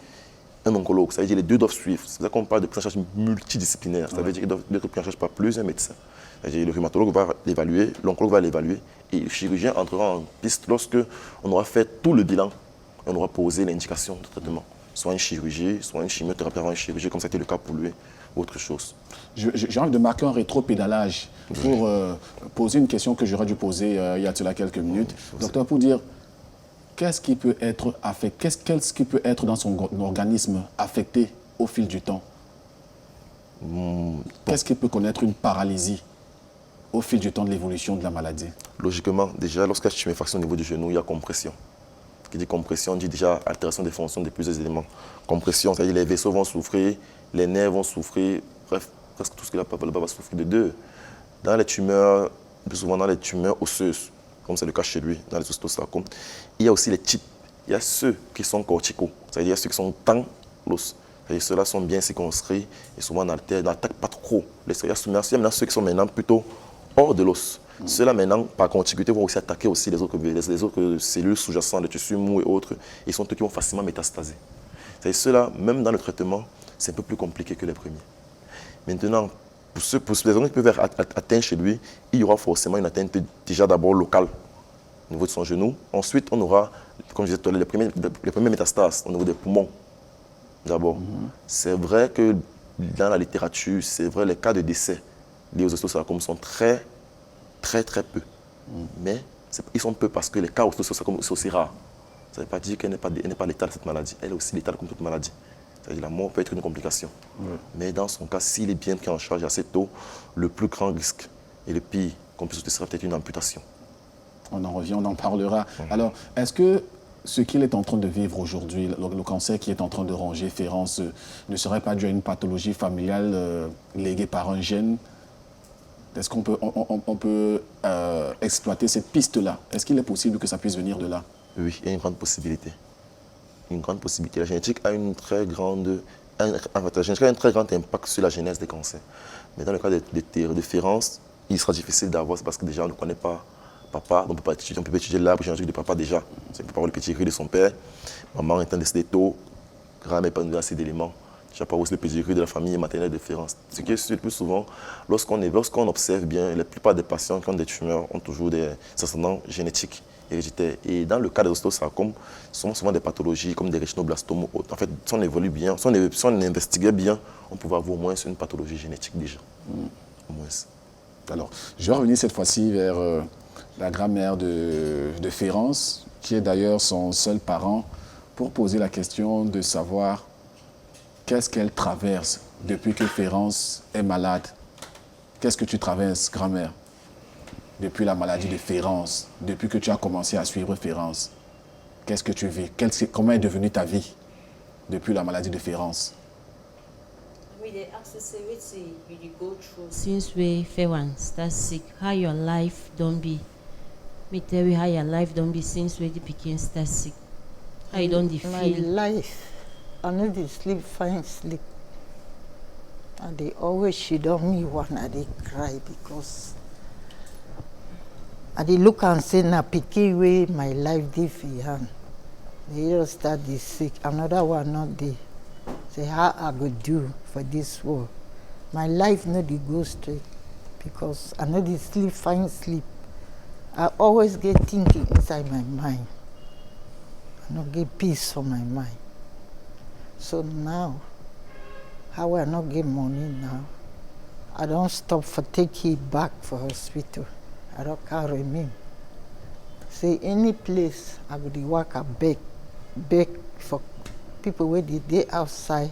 un oncologue. Ça veut dire que les deux doivent suivre. C'est là qu'on parle de prise en charge multidisciplinaire. Ça veut dire qu'ils doivent être pris en charge par plusieurs médecins. Le rhumatologue va l'évaluer, l'oncologue va l'évaluer et le chirurgien entrera en piste lorsque on aura fait tout le bilan, on aura posé l'indication de traitement. Soit une chirurgie, soit une chimiothérapie avant une chirurgie, comme c'était le cas pour lui, ou autre chose. J'ai envie de marquer un rétro-pédalage pour poser une question que j'aurais dû poser il y a cela quelques minutes. Docteur, pour dire, qu'est-ce qui peut être affecté, qu'est-ce qui peut être dans son organisme affecté au fil du temps? Qu'est-ce qui peut connaître une paralysie au fil du temps de l'évolution de la maladie? Logiquement, déjà, lorsqu'il y a une tuméfaction au niveau du genou, il y a compression. Qui dit compression, dit déjà altération des fonctions de plusieurs éléments. Compression, c'est-à-dire les vaisseaux vont souffrir, les nerfs vont souffrir, bref, presque tout ce qui est là-bas va souffrir de deux. Dans les tumeurs, plus souvent dans les tumeurs osseuses, comme c'est le cas chez lui, dans les ostéosarcomes, il y a aussi les types. Il y a ceux qui sont corticaux, c'est-à-dire ceux qui sont dans l'os. Ceux-là sont bien circonscrits et souvent n'attaquent pas trop les cellules. Il y a maintenant ceux qui sont maintenant plutôt hors de l'os. Ceux-là maintenant, par contiguïté, vont aussi attaquer aussi les autres cellules sous-jacentes, les tissus mous et autres. Ils sont ceux qui vont facilement métastaser. Ceux-là, même dans le traitement, c'est un peu plus compliqué que les premiers. Maintenant, pour les gens qui peuvent être atteints chez lui, il y aura forcément une atteinte déjà d'abord locale au niveau de son genou. Ensuite, on aura, comme je disais tout à l'heure, les premiers métastases au niveau des poumons. D'abord, c'est vrai que dans la littérature, c'est vrai, les cas de décès liés aux ostéosarcomes sont très peu. Mais ils sont peu parce que les cas ostéosarcomes sont aussi rares. Ça ne veut pas dire qu'elle n'est pas létale, cette maladie. Elle est aussi létale comme toute maladie. C'est-à-dire la mort peut être une complication. Mais dans son cas, s'il est bien pris en charge assez tôt, le plus grand risque et le pire qu'on puisse souhaiter sera peut-être une amputation. On en revient, on en parlera. Alors, est-ce que ce qu'il est en train de vivre aujourd'hui, le cancer qui est en train de ronger Ferrance, ne serait pas dû à une pathologie familiale léguée par un gène? Est-ce qu'on peut exploiter cette piste-là? Est-ce qu'il est possible que ça puisse venir de là? Oui, il y a une grande possibilité. Une grande possibilité. La génétique a un très grand impact sur la genèse des cancers. Mais dans le cas de Ferrance, il sera difficile d'avoir, c'est parce que déjà on ne connaît pas papa, on peut étudier l'arbre génétique de papa déjà. On peut avoir le pédigré de son père. Maman étant décédée tôt, grand-mère pas donné assez d'éléments. Je n'ai pas aussi le pédigré de la famille maternelle de Ferrance. Ce qui est le plus souvent, lorsqu'on observe bien, la plupart des patients qui ont des tumeurs ont toujours des ascendants génétiques héréditaires. Et dans le cas des ostéosarcomes, ce sont souvent des pathologies comme des rétinoblastomes ou autres. En fait, si on évolue bien, si on investiguait bien, on pouvait avoir au moins une pathologie génétique déjà. Au moins. Alors, je vais revenir cette fois-ci vers la grand-mère de Ferrance, qui est d'ailleurs son seul parent, pour poser la question de savoir qu'est-ce qu'elle traverse depuis que Ferrance est malade. Qu'est-ce que tu traverses, grand-mère, depuis la maladie de Ferrance, depuis que tu as commencé à suivre Ferrance? Qu'est-ce que tu vis? Comment est devenue ta vie depuis la maladie de Ferrance? They ask us what you go through since we Ferrance that's sick. How your life don't be? Me tell you how your life don't be since we became that sick. How you don't feel? My life, I know they sleep fine sleep. And they always shit on me when I dey cry because I dey look and say na pikin way my life dey for hand. They just start dey sick, another one not dey. Say how I go do for this world. My life no dey go straight because I no dey sleep fine sleep. I always get thinking inside my mind. I no get peace for my mind. So now, how I not get money now, I don't stop for take it back for hospital. I don't carry me. Say any place I go dey work, I beg for people wey dey outside,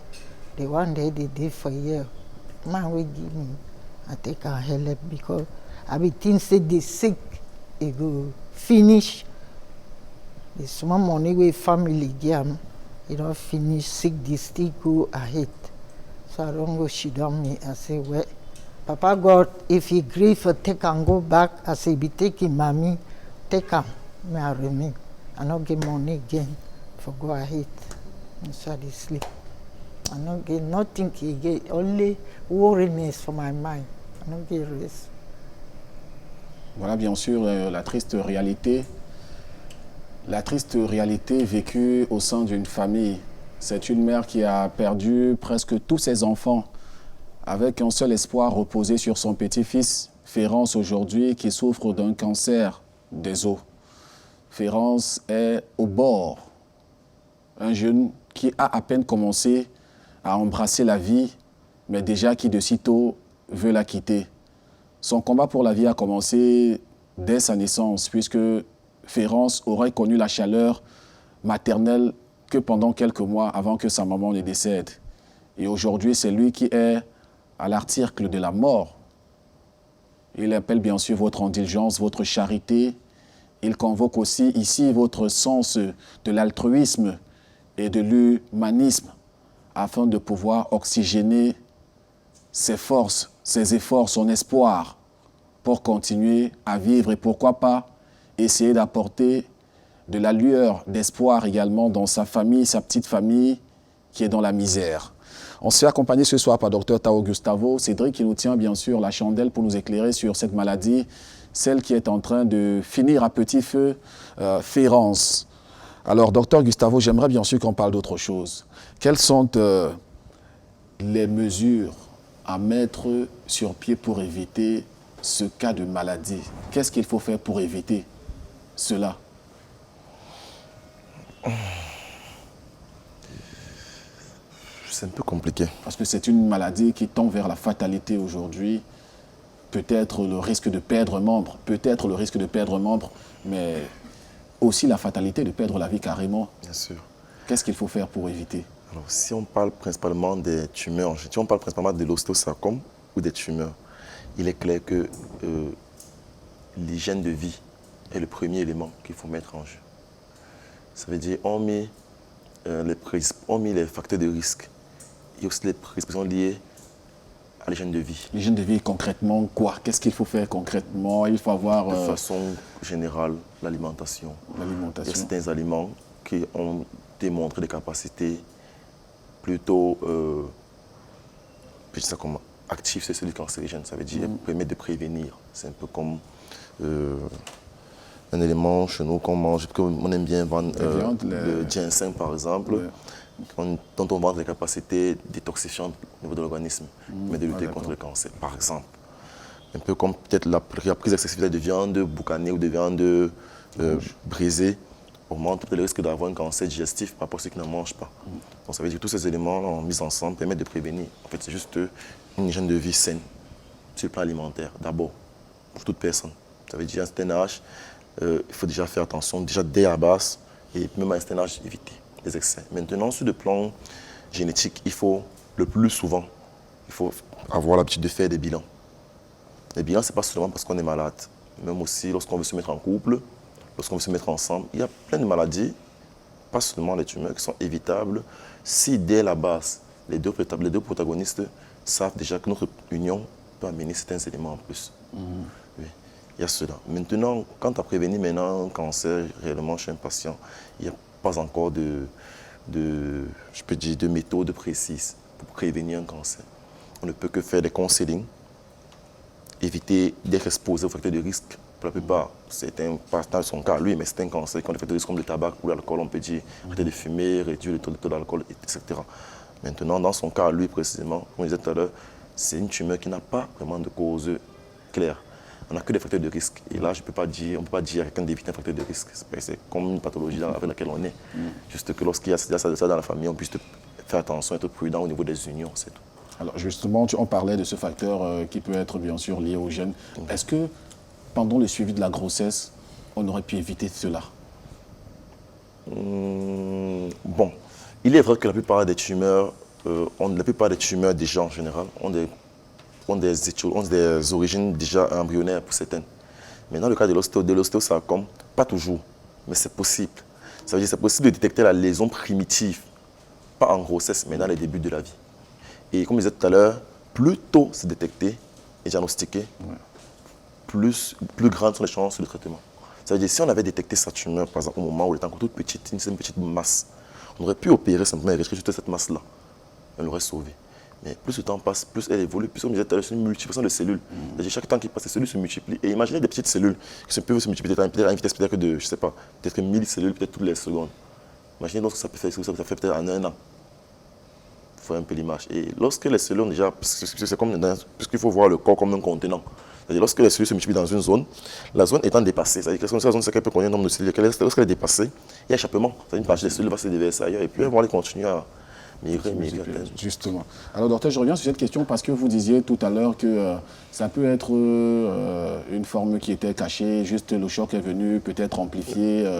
the one day they dey for here. Man wey give me, I take am help because I be think say dey sick, e go finish. The small money wey family give am, e don finish, sick dey still go ahead. So I don't go sit down me and say, well, Papa God, if he gree for take and go back, as he be taking mommy, take am, may I remain. I not get money again for go ahead. And so I dey sleep. I not get nothing again, only worriness for my mind. I not get rest. Voilà bien sûr la triste réalité. La triste réalité vécue au sein d'une famille. C'est une mère qui a perdu presque tous ses enfants avec un seul espoir reposé sur son petit-fils, Férance aujourd'hui, qui souffre d'un cancer des os. Férance est au bord. Un jeune qui a à peine commencé à embrasser la vie, mais déjà qui de sitôt veut la quitter. Son combat pour la vie a commencé dès sa naissance, puisque Férance aurait connu la chaleur maternelle que pendant quelques mois avant que sa maman ne décède. Et aujourd'hui, c'est lui qui est à l'article de la mort. Il appelle bien sûr votre indulgence, votre charité. Il convoque aussi ici votre sens de l'altruisme et de l'humanisme afin de pouvoir oxygéner ses forces, ses efforts, son espoir pour continuer à vivre et pourquoi pas essayer d'apporter de la lueur d'espoir également dans sa famille, sa petite famille qui est dans la misère. On se fait accompagner ce soir par Dr Tao Gustavo. Cédric qui nous tient bien sûr la chandelle pour nous éclairer sur cette maladie, celle qui est en train de finir à petit feu Férance. Alors, Dr Gustavo, j'aimerais bien sûr qu'on parle d'autre chose. Quelles sont les mesures à mettre sur pied pour éviter ce cas de maladie? Qu'est-ce qu'il faut faire pour éviter cela? C'est un peu compliqué. Parce que c'est une maladie qui tend vers la fatalité aujourd'hui. Peut-être le risque de perdre membre, mais aussi la fatalité de perdre la vie carrément. Bien sûr. Qu'est-ce qu'il faut faire pour éviter? Alors, si on parle principalement des tumeurs, si on parle principalement de l'ostéosarcome ou des tumeurs, il est clair que l'hygiène de vie est le premier élément qu'il faut mettre en jeu. Ça veut dire on met les facteurs de risque et aussi les prédispositions liées à l'hygiène de vie. L'hygiène de vie, concrètement, quoi? Qu'est-ce qu'il faut faire concrètement? Il faut avoir... De façon générale, l'alimentation. Il y a certains aliments qui ont démontré des capacités plutôt actives sur celui cancérigène. Ça veut dire permettre de prévenir. C'est un peu comme un élément chez nous qu'on mange, qu'on aime bien vendre, le ginseng par exemple. Dont on voit des capacités détoxifiantes au niveau de l'organisme, mais de lutter contre le cancer, par exemple. Un peu comme peut-être la prise excessive de viande boucanée ou de viande brisée augmente le risque d'avoir un cancer digestif par rapport à ceux qui n'en mangent pas. Donc ça veut dire que tous ces éléments mis ensemble permettent de prévenir. En fait, c'est juste une hygiène de vie saine sur le plan alimentaire, d'abord, pour toute personne. Ça veut dire qu'à un certain âge, il faut déjà faire attention, déjà dès la base, et même à un certain âge, éviter les excès. Maintenant, sur le plan génétique, il faut le plus souvent, il faut avoir l'habitude de faire des bilans. Les bilans, ce n'est pas seulement parce qu'on est malade, même aussi lorsqu'on veut se mettre en couple, lorsqu'on veut se mettre ensemble. Il y a plein de maladies, pas seulement les tumeurs, qui sont évitables si dès la base, les deux protagonistes savent déjà que notre union peut amener certains éléments en plus. Oui, il y a cela. Maintenant, quant à prévenir maintenant un cancer réellement chez un patient, il n'y a pas encore de méthode précise pour prévenir un cancer. On ne peut que faire des counseling, éviter d'être exposé aux facteurs de risque. Pour la plupart, c'est pas dans son cas, lui, mais c'est un cancer qui a des facteurs de risque comme le tabac ou l'alcool, on peut dire arrêter de fumer, réduire le taux d'alcool, etc. Maintenant, dans son cas, lui précisément, comme je disais tout à l'heure, c'est une tumeur qui n'a pas vraiment de cause claire. On n'a que des facteurs de risque. Et là, on ne peut pas dire à quelqu'un d'éviter un facteur de risque. C'est comme une pathologie avec laquelle on est. Juste que lorsqu'il y a ça dans la famille, on puisse faire attention, être prudent au niveau des unions, c'est tout. Alors justement, on parlait de ce facteur qui peut être bien sûr lié au gène. Est-ce que pendant le suivi de la grossesse, on aurait pu éviter cela? Bon, il est vrai que la plupart des tumeurs, déjà en général, ont des origines déjà embryonnaires pour certaines. Mais dans le cas de l'ostéosarcome, pas toujours, mais c'est possible. Ça veut dire que c'est possible de détecter la lésion primitive, pas en grossesse, mais dans les débuts de la vie. Et comme je disais tout à l'heure, plus tôt c'est détecté et diagnostiqué, plus grandes sont les chances de traitement. Ça veut dire que si on avait détecté sa tumeur, par exemple, au moment où elle était encore toute petite, une petite masse, on aurait pu opérer simplement et retirer juste cette masse-là. Elle l'aurait sauvée. Mais plus le temps passe, plus elle évolue, plus on disait tout à l'heure, c'est une multiplication de cellules. C'est-à-dire chaque temps qui passe, les cellules se multiplient. Et imaginez des petites cellules qui peuvent se multiplier peut-être à une vitesse peut-être que de, je sais pas, peut-être 1000 cellules peut-être toutes les secondes. Imaginez donc ce que ça peut faire, ça fait peut-être en un an. Il faut un peu l'image. Et lorsque les cellules ont déjà, c'est comme, puisqu'il faut voir le corps comme un contenant. C'est-à-dire lorsque les cellules se multiplient dans une zone, la zone étant dépassée, c'est-à-dire que la zone c'est qu'elle peut contenir un nombre de cellules, lorsqu'elle est dépassée, il y a échappement. C'est-à-dire une partie des cellules va se déverser ailleurs et puis elles vont aller continuer à migrer. Justement. Alors, docteur, je reviens sur cette question parce que vous disiez tout à l'heure que ça peut être une forme qui était cachée, juste le choc est venu peut-être amplifier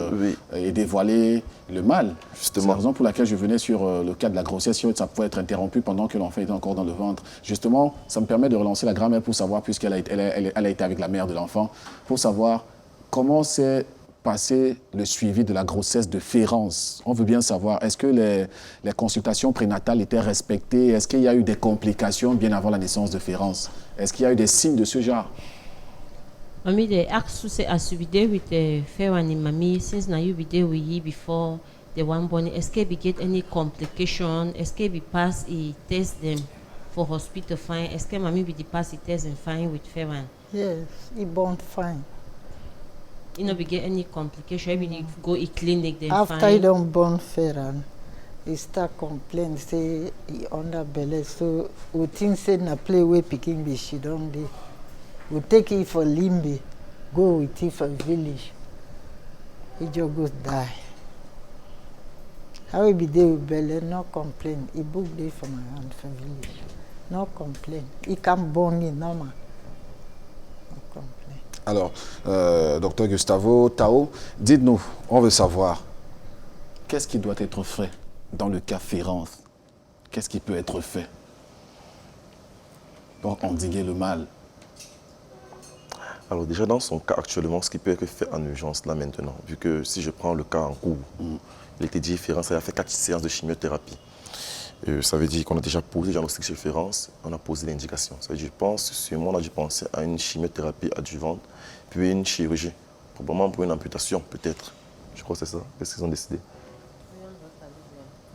et dévoiler le mal. C'est la raison pour laquelle je venais sur le cas de la grossesse, ça pouvait être interrompu pendant que l'enfant était encore dans le ventre. Justement, ça me permet de relancer la grand-mère pour savoir, puisqu'elle a été avec la mère de l'enfant, pour savoir comment c'est passé le suivi de la grossesse de Férence. On veut bien savoir, est-ce que les consultations prénatales étaient respectées? Est-ce qu'il y a eu des complications bien avant la naissance de Férence? Est-ce qu'il y a eu des signes de ce genre? Mami, they asked to say as we did with the Ferran and Mami, since now you be there with you before the one born, escape we get any complication, escape we pass a test them for hospital fine, escape Mami we pass a test and fine with Ferran. Yes, he born fine. You know, we get any complication, we go to clinic then After fine. he don't born Ferran, he start complain, say he under belly. So we think say na play way picking be she don't dey. We take it for Limbe, go with it for village. He just go die. How he be there with belly, no complain. He book day for my hand for village. No complain. He can born in normal. No complain. Alors, docteur Gustavo Tao, dites-nous, on veut savoir, qu'est-ce qui doit être fait dans le cas Férence? Qu'est-ce qui peut être fait pour endiguer le mal? Alors déjà dans son cas actuellement, ce qui peut être fait en urgence là maintenant, vu que si je prends le cas en cours, il était dit Férence, il a fait 4 séances de chimiothérapie. Ça veut dire qu'on a déjà posé le diagnostic sur Férence, on a posé l'indication. Ça veut dire, je pense, sûrement on a dû penser à une chimiothérapie adjuvante, puis une chirurgie, probablement pour une amputation peut-être. Je crois que c'est ça. Qu'est-ce qu'ils ont décidé?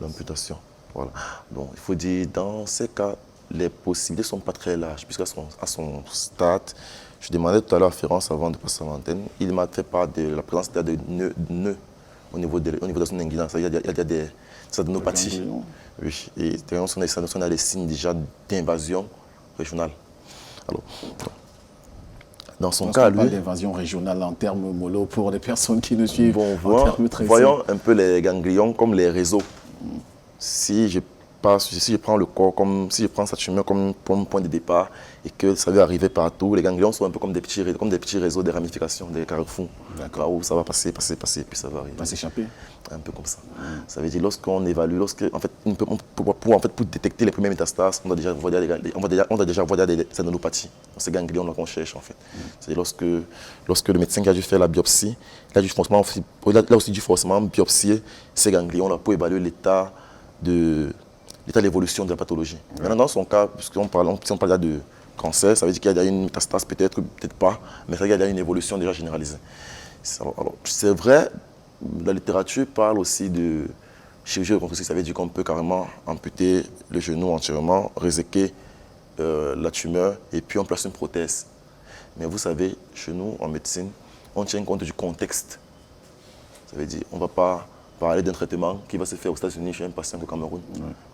L'amputation. Voilà. Donc il faut dire, dans ces cas, les possibilités ne sont pas très larges, puisqu'à son stade, je demandais tout à l'heure à Férence avant de passer à l'antenne, il m'a fait part de la présence de nœuds au niveau de la zone inguinale. Il y a des adénopathies. Oui, et on a des signes déjà d'invasion régionale. Alors, dans son cas, lui... d'invasion régionale en termes mollo pour les personnes qui nous suivent. Bon, voyons un peu les ganglions comme les réseaux. Si je prends le corps, si je prends sa tumeur comme point de départ et que ça veut arriver partout, les ganglions sont un peu comme des petits réseaux, des ramifications, des carrefours. Là où ça va passer, puis ça va arriver. Va s'échapper. Un peu comme ça. Ça veut dire lorsqu'on évalue, pour détecter les premières métastases, on doit déjà voir des adénopathies. Ces ganglions qu'on cherche en fait. C'est lorsque le médecin qui a dû faire la biopsie, il a aussi dû forcément biopsier ces ganglions-là pour évaluer l'état de l'évolution de la pathologie. Maintenant, dans son cas, si on parle là de cancer, ça veut dire qu'il y a une métastase, peut-être pas, mais ça veut dire qu'il y a une évolution déjà généralisée. Alors, c'est vrai, la littérature parle aussi de chirurgie reconstructive, ça veut dire qu'on peut carrément amputer le genou entièrement, réséquer la tumeur et puis on place une prothèse. Mais vous savez, chez nous, en médecine, on tient compte du contexte. Ça veut dire qu'on ne va pas parler d'un traitement qui va se faire aux États-Unis chez un patient au Cameroun.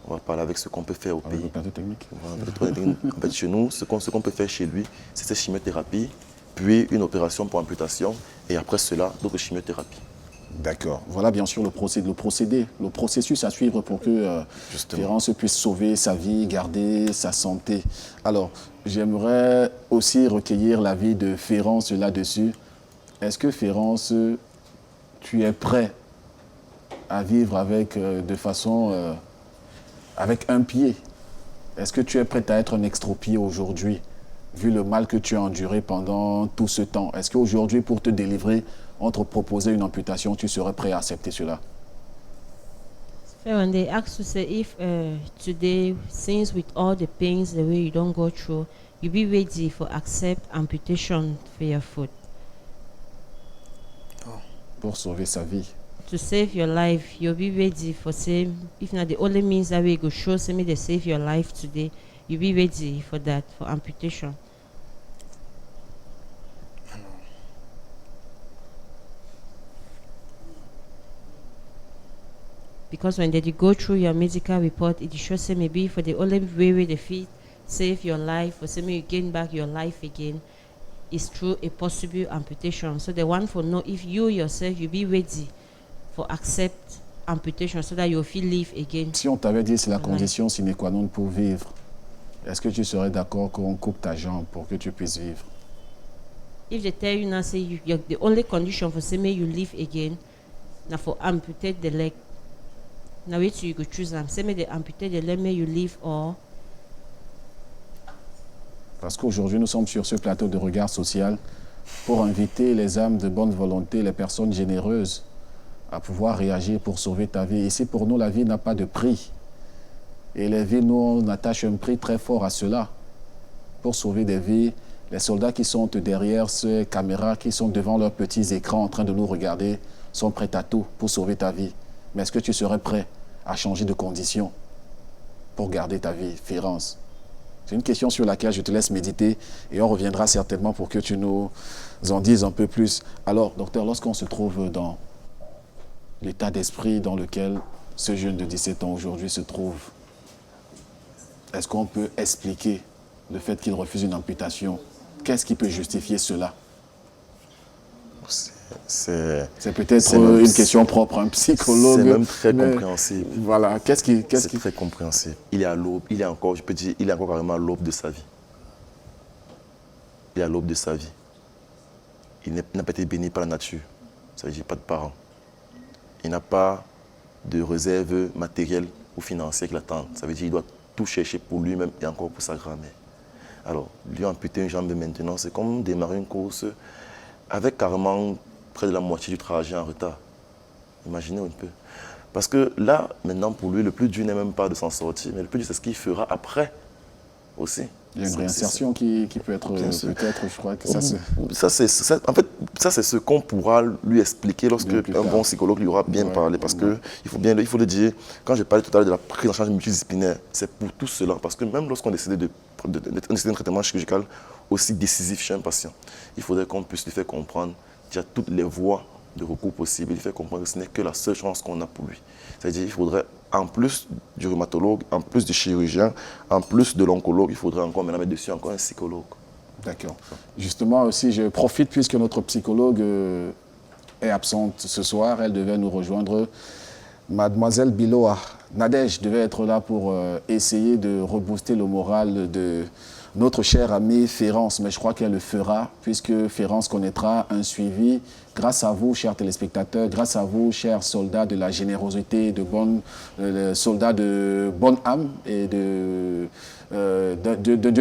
On va parler avec ce qu'on peut faire au pays. En fait, chez nous, ce qu'on peut faire chez lui, c'est cette chimiothérapie, puis une opération pour amputation, et après cela, d'autres chimiothérapies. D'accord. Voilà bien sûr le procédé, le processus à suivre pour que Férence puisse sauver sa vie, garder sa santé. Alors, j'aimerais aussi recueillir l'avis de Férence là-dessus. est-ce que Férence, tu es prêt à vivre avec, de façon, avec un pied? Est-ce que tu es prêt à être un extropié aujourd'hui, vu le mal que tu as enduré pendant tout ce temps? Est-ce qu'aujourd'hui, pour te délivrer, on te proposait une amputation, tu serais prêt à accepter cela? When they ask to say if today, since with all the pains, the way you don't go through, you be ready for accept amputation for your foot. Pour sauver sa vie. To save your life, you'll be ready for say, if not the only means that way go show say me they save your life today, you be ready for that, for amputation. Because when they go through your medical report, it shows say maybe for the only way the feet save your life, or say maybe you gain back your life again, is through a possible amputation. So they want to know if you yourself you be ready for accept amputation so that you feel live again. Si on t'avait dit c'est la condition sine qua non pour vivre, est-ce que tu serais d'accord qu'on coupe ta jambe pour que tu puisses vivre? If they tell you now say you're the only condition for say may you live again, now for amputate the leg. Now wait till you go choose them. Say may they amputate the leg, may you live or. Parce qu'aujourd'hui, nous sommes sur ce plateau de regard social pour inviter les âmes de bonne volonté, les personnes généreuses à pouvoir réagir pour sauver ta vie. Ici, pour nous, la vie n'a pas de prix. Et les vies, nous, on attache un prix très fort à cela. Pour sauver des vies, les soldats qui sont derrière ces caméras, qui sont devant leurs petits écrans en train de nous regarder, sont prêts à tout pour sauver ta vie. Mais est-ce que tu serais prêt à changer de condition pour garder ta vie, Férence? C'est une question sur laquelle je te laisse méditer et on reviendra certainement pour que tu nous en dises un peu plus. Alors, docteur, lorsqu'on se trouve dans l'état d'esprit dans lequel ce jeune de 17 ans aujourd'hui se trouve, est-ce qu'on peut expliquer le fait qu'il refuse une amputation? Qu'est-ce qui peut justifier cela? C'est peut-être une question propre à un psychologue. C'est même très compréhensible. Voilà. C'est très compréhensible. Il est à l'aube, il est encore, je peux dire, il est encore carrément à l'aube de sa vie. Il est à l'aube de sa vie. Il n'a pas été béni par la nature. Ça veut dire pas de parents. Il n'a pas de réserve matérielle ou financière qui l'attendent. Ça veut dire qu'il doit tout chercher pour lui-même et encore pour sa grand-mère. Alors, lui amputer une jambe maintenant, c'est comme démarrer une course avec carrément près de la moitié du trajet en retard. Imaginez un peu. Parce que là, maintenant, pour lui, le plus dur n'est même pas de s'en sortir, mais le plus dur, c'est ce qu'il fera après aussi. Il y a une réinsertion qui peut être, peut-être, je crois que ça c'est... En fait, ça c'est ce qu'on pourra lui expliquer lorsque un bon psychologue lui aura bien parlé. Parce que il faut le dire, quand je parlais tout à l'heure de la prise en charge multidisciplinaire, c'est pour tout cela. Parce que même lorsqu'on décide d'un traitement chirurgical aussi décisif chez un patient, il faudrait qu'on puisse lui faire comprendre qu'il y a toutes les voies de recours possibles. Il lui fait comprendre que ce n'est que la seule chance qu'on a pour lui. C'est-à-dire qu'il faudrait, en plus du rhumatologue, en plus du chirurgien, en plus de l'oncologue, il faudrait encore maintenant mettre dessus encore un psychologue. D'accord. Justement aussi, je profite puisque notre psychologue est absente ce soir. Elle devait nous rejoindre. Mademoiselle Biloa, Nadège devait être là pour essayer de rebooster le moral de notre cher ami Férence, mais je crois qu'elle le fera, puisque Férence connaîtra un suivi grâce à vous, chers téléspectateurs, grâce à vous, chers soldats de la générosité, soldats de bonne âme et d'une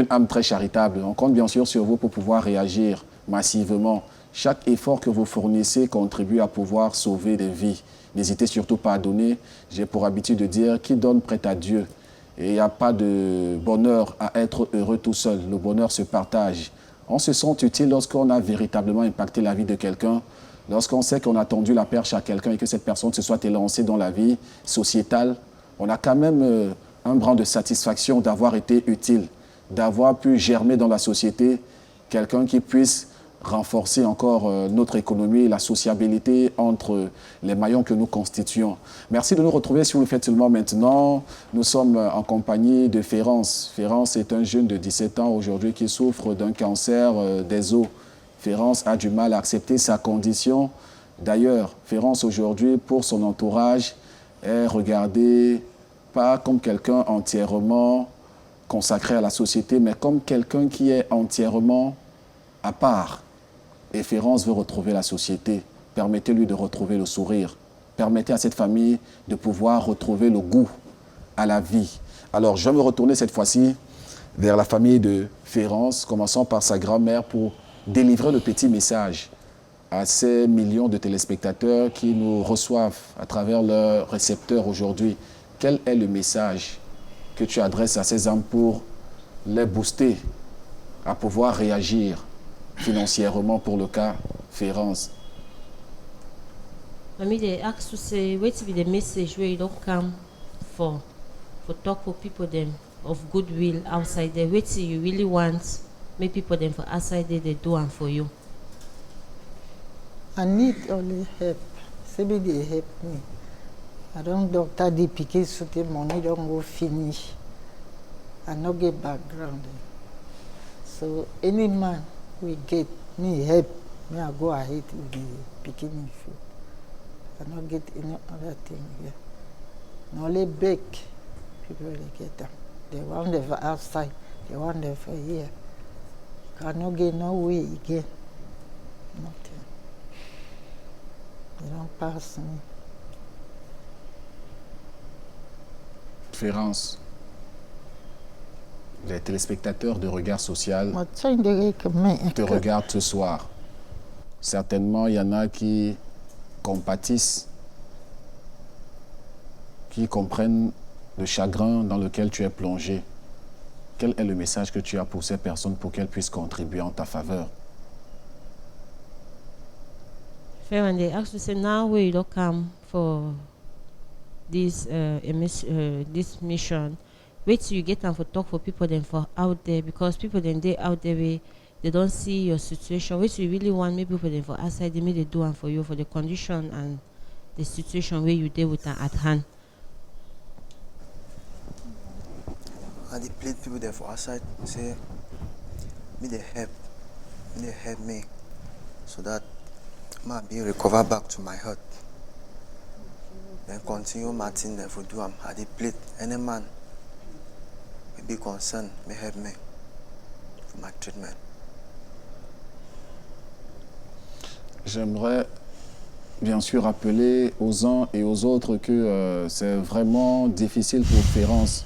âme très charitable. On compte bien sûr sur vous pour pouvoir réagir massivement. Chaque effort que vous fournissez contribue à pouvoir sauver des vies. N'hésitez surtout pas à donner. J'ai pour habitude de dire qui donne prête à Dieu. Et il n'y a pas de bonheur à être heureux tout seul. Le bonheur se partage. On se sent utile lorsqu'on a véritablement impacté la vie de quelqu'un, lorsqu'on sait qu'on a tendu la perche à quelqu'un et que cette personne se soit élancée dans la vie sociétale. On a quand même un brin de satisfaction d'avoir été utile, d'avoir pu germer dans la société quelqu'un qui puisse renforcer encore notre économie et la sociabilité entre les maillons que nous constituons. Merci de nous retrouver si vous le faites seulement maintenant. Nous sommes en compagnie de Férence. Férence est un jeune de 17 ans aujourd'hui qui souffre d'un cancer des os. Férence a du mal à accepter sa condition. D'ailleurs, Férence aujourd'hui, pour son entourage, est regardé pas comme quelqu'un entièrement consacré à la société, mais comme quelqu'un qui est entièrement à part. Et Férence veut retrouver la société. Permettez-lui de retrouver le sourire. Permettez à cette famille de pouvoir retrouver le goût à la vie. Alors, je vais me retourner cette fois-ci vers la famille de Férence, commençant par sa grand-mère pour délivrer le petit message à ces millions de téléspectateurs qui nous reçoivent à travers leurs récepteurs aujourd'hui. Quel est le message que tu adresses à ces hommes pour les booster à pouvoir réagir financièrement pour le cas Férence? Mami, they ask to say, what be the message where you don't come for talk for people them of goodwill outside there? What you really want, make people them for outside there, they do and for you. I need only help. Somebody help me. I don't doctor the pikin so the money don't go finish. I no get background. So any man will get me help, me I go ahead with the picking food. I not get any other thing here. No only beg people they get them. They want them for outside, they want them for here. Cannot get no way again. Nothing. They don't pass me. Férence, les téléspectateurs de Regard Social te regardent ce soir. Certainement, il y en a qui compatissent, qui comprennent le chagrin dans lequel tu es plongé. Quel est le message que tu as pour ces personnes pour qu'elles puissent contribuer en ta faveur? When they ask to say, now we don't come for this this mission, wait till you get them for talk for people then for out there, because people then they out there they don't see your situation. Wait till you really want maybe people then for outside, they may they do and for you for the condition and the situation where you deal with them at hand. And they plead people there for outside, say, me they help me, so that I be recover back to my health. Then continue Martin there for do am. I dey plead any man may be concerned, may help me for my treatment. J'aimerais bien sûr rappeler aux uns et aux autres que c'est vraiment difficile pour Férence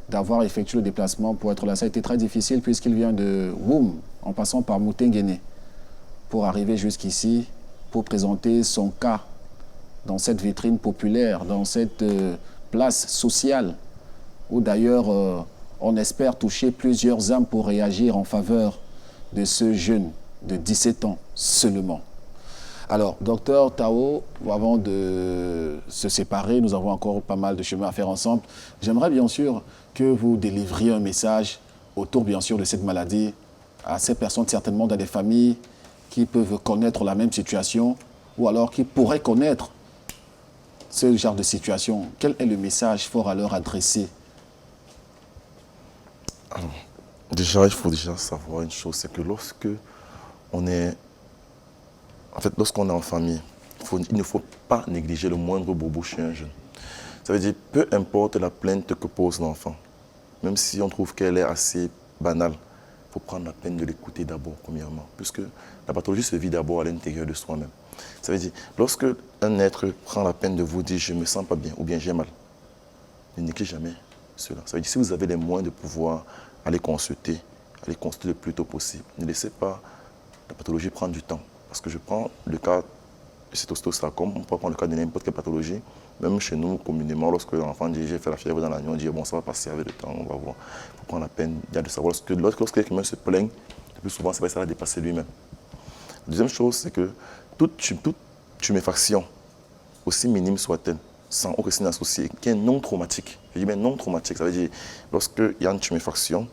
d'avoir effectué le déplacement pour être là. Ça a été très difficile puisqu'il vient de Woum, en passant par Moutenguéné, pour arriver jusqu'ici, pour présenter son cas dans cette vitrine populaire, dans cette place sociale, où d'ailleurs on espère toucher plusieurs âmes pour réagir en faveur de ce jeune de 17 ans seulement. Alors, docteur Tao, avant de se séparer, nous avons encore pas mal de chemin à faire ensemble. J'aimerais bien sûr que vous délivriez un message autour bien sûr de cette maladie à ces personnes, certainement dans des familles qui peuvent connaître la même situation ou alors qui pourraient connaître ce genre de situation. Quel est le message fort à leur adresser? Alors, déjà, il faut déjà savoir une chose, c'est que lorsqu'on est en famille, il ne faut pas négliger le moindre bobo chez un jeune. Ça veut dire, peu importe la plainte que pose l'enfant, même si on trouve qu'elle est assez banale, il faut prendre la peine de l'écouter d'abord, premièrement, puisque la pathologie se vit d'abord à l'intérieur de soi-même. Ça veut dire, lorsque un être prend la peine de vous dire « je ne me sens pas bien » ou bien « j'ai mal », ne négligez jamais cela. Ça veut dire, si vous avez les moyens de pouvoir aller consulter le plus tôt possible. Ne laissez pas la pathologie prendre du temps. Parce que je prends le cas de cystosarcome, on peut prendre le cas de n'importe quelle pathologie. Même chez nous, communément, lorsque l'enfant dit j'ai fait la fièvre dans la nuit, on dit bon, ça va passer avec le temps, on va voir. Il faut prendre la peine de savoir. Lorsque quelqu'un se plaigne, le plus souvent, c'est parce que ça va dépasser lui-même. La deuxième chose, c'est que toute tuméfaction, aussi minime soit-elle, sans aucun signe associé, qui est non traumatique. Je dis bien non traumatique, ça veut dire lorsqu'il y a une tuméfaction,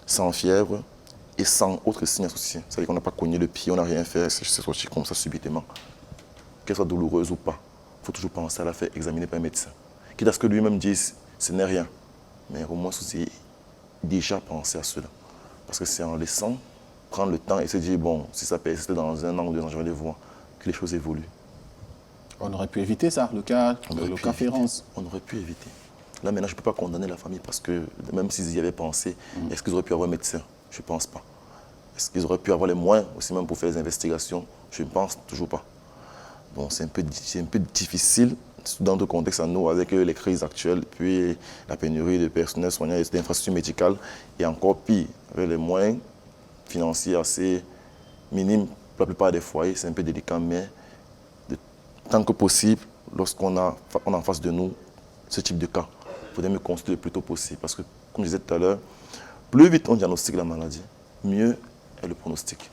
sans fièvre et sans autre signe associé. Ça veut dire qu'on n'a pas cogné le pied, on n'a rien fait, c'est sorti comme ça subitement. Qu'elle soit douloureuse ou pas, il faut toujours penser à la faire examiner par un médecin. Quitte à ce que lui-même dise, ce n'est rien. Mais au moins, vous déjà pensé à cela. Parce que c'est en laissant prendre le temps et se dire, bon, si ça persiste dans 1 an ou 2 ans, je vais les voir, que les choses évoluent. On aurait pu éviter ça, le cas Férence. On aurait pu éviter. Là, maintenant, je ne peux pas condamner la famille parce que même s'ils y avaient pensé, est-ce qu'ils auraient pu avoir un médecin? Je ne pense pas. Est-ce qu'ils auraient pu avoir les moyens aussi même pour faire les investigations? Je ne pense toujours pas. Bon, c'est un peu difficile dans le contexte à nous, avec les crises actuelles, puis la pénurie de personnel soignant et d'infrastructures médicales, et encore pire, avec les moyens financiers assez minimes pour la plupart des foyers, c'est un peu délicat, mais tant que possible, lorsqu'on a en face de nous ce type de cas, il faudrait mieux consulter le plus tôt possible, parce que, comme je disais tout à l'heure, plus vite on diagnostique la maladie, mieux est le pronostic.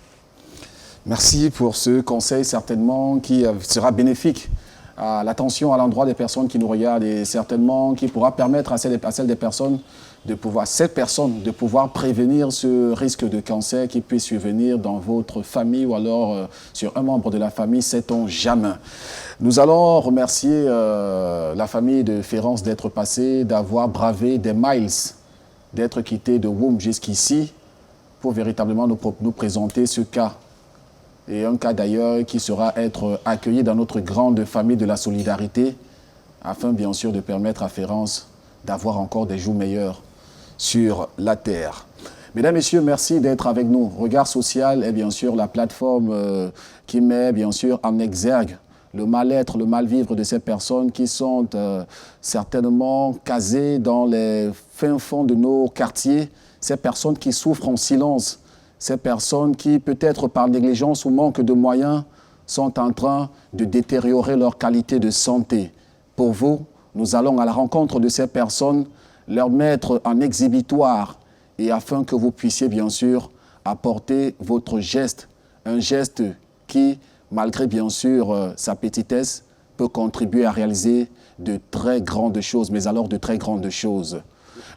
Merci pour ce conseil certainement qui sera bénéfique à l'attention à l'endroit des personnes qui nous regardent et certainement qui pourra permettre à celles des personnes de pouvoir prévenir ce risque de cancer qui puisse survenir dans votre famille ou alors sur un membre de la famille, sait-on jamais. Nous allons remercier la famille de Ferrance d'être passée, d'avoir bravé des miles, d'être quitté de Womb jusqu'ici pour véritablement nous présenter ce cas. Et un cas d'ailleurs qui sera être accueilli dans notre grande famille de la solidarité, afin bien sûr de permettre à Ferrance d'avoir encore des jours meilleurs sur la terre. Mesdames, Messieurs, merci d'être avec nous. Regard Social est bien sûr la plateforme qui met bien sûr en exergue le mal-être, le mal-vivre de ces personnes qui sont certainement casées dans les fins fonds de nos quartiers, ces personnes qui souffrent en silence, ces personnes qui, peut-être par négligence ou manque de moyens, sont en train de détériorer leur qualité de santé. Pour vous, nous allons à la rencontre de ces personnes, leur mettre en exhibitoire et afin que vous puissiez bien sûr apporter votre geste, un geste qui, malgré bien sûr sa petitesse, peut contribuer à réaliser de très grandes choses, mais alors de très grandes choses.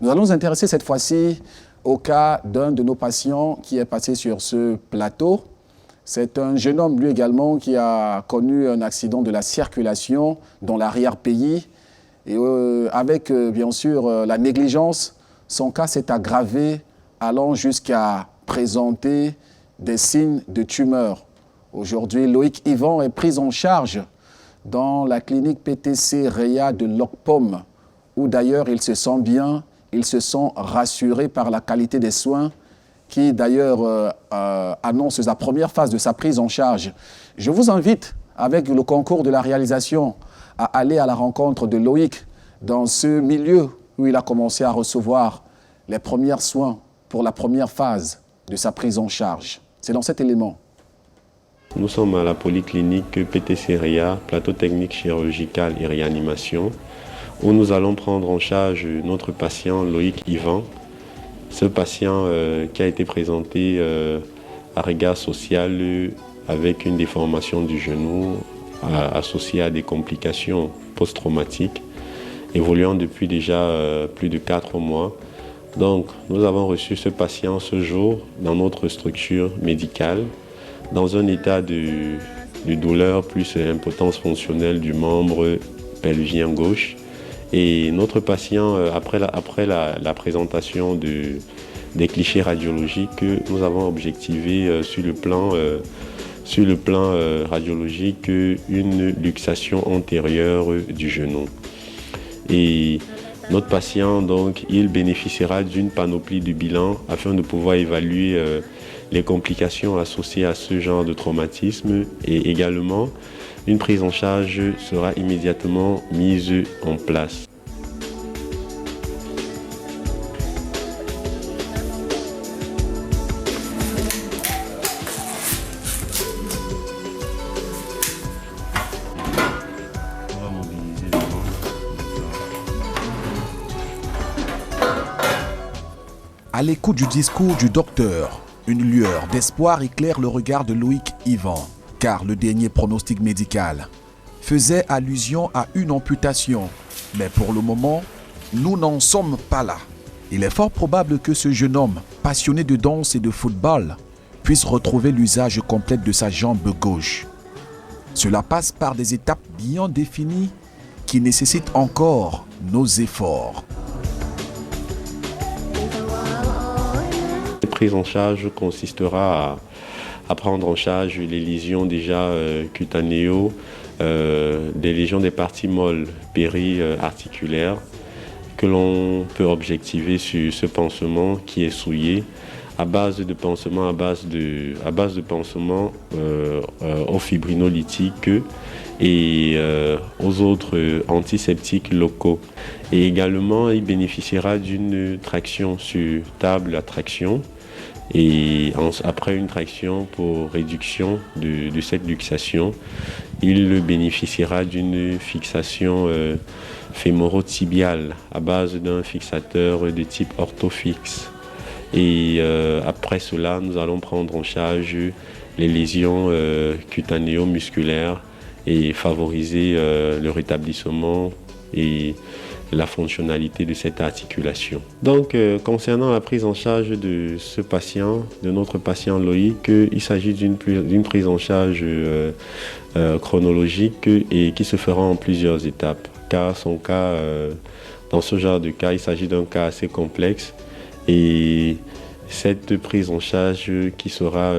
Nous allons nous intéresser cette fois-ci au cas d'un de nos patients qui est passé sur ce plateau. C'est un jeune homme, lui également, qui a connu un accident de la circulation dans l'arrière-pays. Et avec, bien sûr, la négligence, son cas s'est aggravé, allant jusqu'à présenter des signes de tumeur. Aujourd'hui, Loïc Yvan est pris en charge dans la clinique PTC Réa de Locpom, où d'ailleurs il se sent bien. Ils se sont rassurés par la qualité des soins qui d'ailleurs annonce la première phase de sa prise en charge. Je vous invite, avec le concours de la réalisation, à aller à la rencontre de Loïc dans ce milieu où il a commencé à recevoir les premiers soins pour la première phase de sa prise en charge. C'est dans cet élément. Nous sommes à la polyclinique PTC Réa, plateau technique chirurgical et réanimation, où nous allons prendre en charge notre patient Loïc Yvan. Ce patient qui a été présenté à Regard Social avec une déformation du genou associée à des complications post-traumatiques, évoluant depuis déjà plus de 4 mois. Donc nous avons reçu ce patient ce jour dans notre structure médicale, dans un état de douleur plus impotence fonctionnelle du membre pelvien gauche. Et notre patient, après la présentation des clichés radiologiques, nous avons objectivé sur le plan radiologique une luxation antérieure du genou. Et notre patient, donc, il bénéficiera d'une panoplie de bilans afin de pouvoir évaluer les complications associées à ce genre de traumatisme et également une prise en charge sera immédiatement mise en place. À l'écoute du discours du docteur, une lueur d'espoir éclaire le regard de Loïc Yvan, car le dernier pronostic médical faisait allusion à une amputation. Mais pour le moment, nous n'en sommes pas là. Il est fort probable que ce jeune homme, passionné de danse et de football, puisse retrouver l'usage complet de sa jambe gauche. Cela passe par des étapes bien définies qui nécessitent encore nos efforts. La prise en charge consistera à prendre en charge les lésions déjà cutanéo, des lésions des parties molles périarticulaires que l'on peut objectiver sur ce pansement qui est souillé à base de pansements, aux fibrinolytiques et aux autres antiseptiques locaux. Et également, il bénéficiera d'une traction sur table à traction et après une traction pour réduction de cette luxation, il bénéficiera d'une fixation fémoro-tibiale à base d'un fixateur de type orthofixe. Et après cela, nous allons prendre en charge les lésions cutanéo-musculaires et favoriser le rétablissement et la fonctionnalité de cette articulation. Donc, concernant la prise en charge de ce patient, de notre patient Loïc, il s'agit d'une prise en charge chronologique et qui se fera en plusieurs étapes. Car son cas, dans ce genre de cas, il s'agit d'un cas assez complexe et cette prise en charge qui sera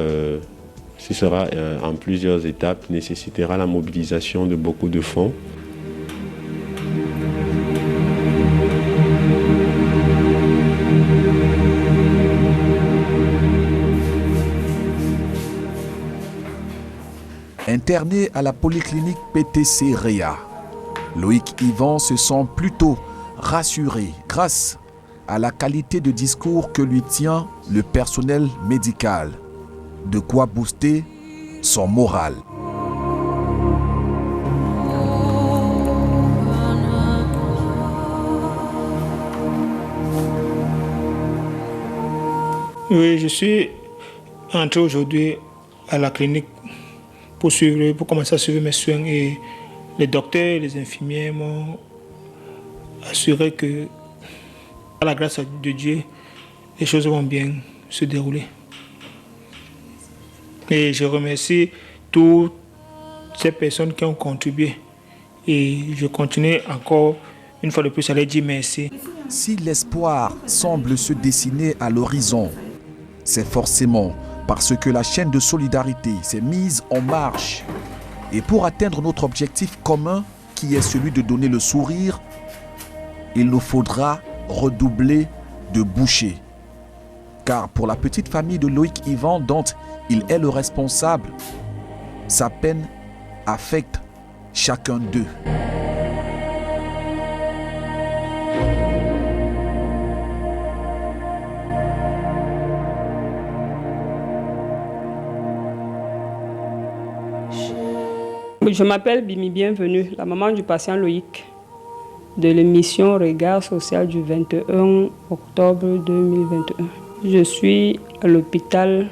en plusieurs étapes nécessitera la mobilisation de beaucoup de fonds. Interné à la polyclinique PTC Réa, Loïc Yvan se sent plutôt rassuré grâce à la qualité de discours que lui tient le personnel médical. De quoi booster son moral. Oui, je suis entré aujourd'hui à la clinique pour commencer à suivre mes soins et les docteurs et les infirmiers m'ont assuré que, à la grâce de Dieu, les choses vont bien se dérouler. Et je remercie toutes ces personnes qui ont contribué. Et je continue encore, une fois de plus, à leur dire merci. Si l'espoir semble se dessiner à l'horizon, c'est forcément parce que la chaîne de solidarité s'est mise en marche. Et pour atteindre notre objectif commun, qui est celui de donner le sourire, il nous faudra redoubler de bouchées. Car pour la petite famille de Loïc Yvan, dont il est le responsable, sa peine affecte chacun d'eux. Je m'appelle Bimi Bienvenue, la maman du patient Loïc, de l'émission Regard social du 21 octobre 2021. Je suis à l'hôpital,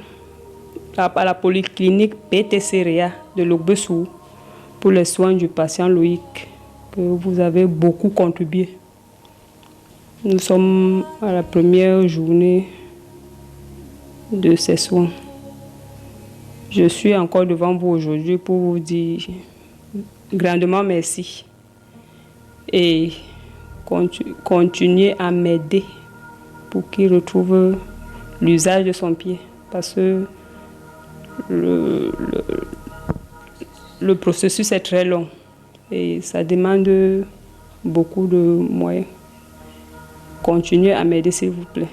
à la polyclinique PTC Réa de Logbesoul pour les soins du patient Loïc, que vous avez beaucoup contribué. Nous sommes à la première journée de ces soins. Je suis encore devant vous aujourd'hui pour vous dire grandement merci et continuer à m'aider pour qu'il retrouve l'usage de son pied, parce que le processus est très long et ça demande beaucoup de moyens. Continuez à m'aider s'il vous plaît.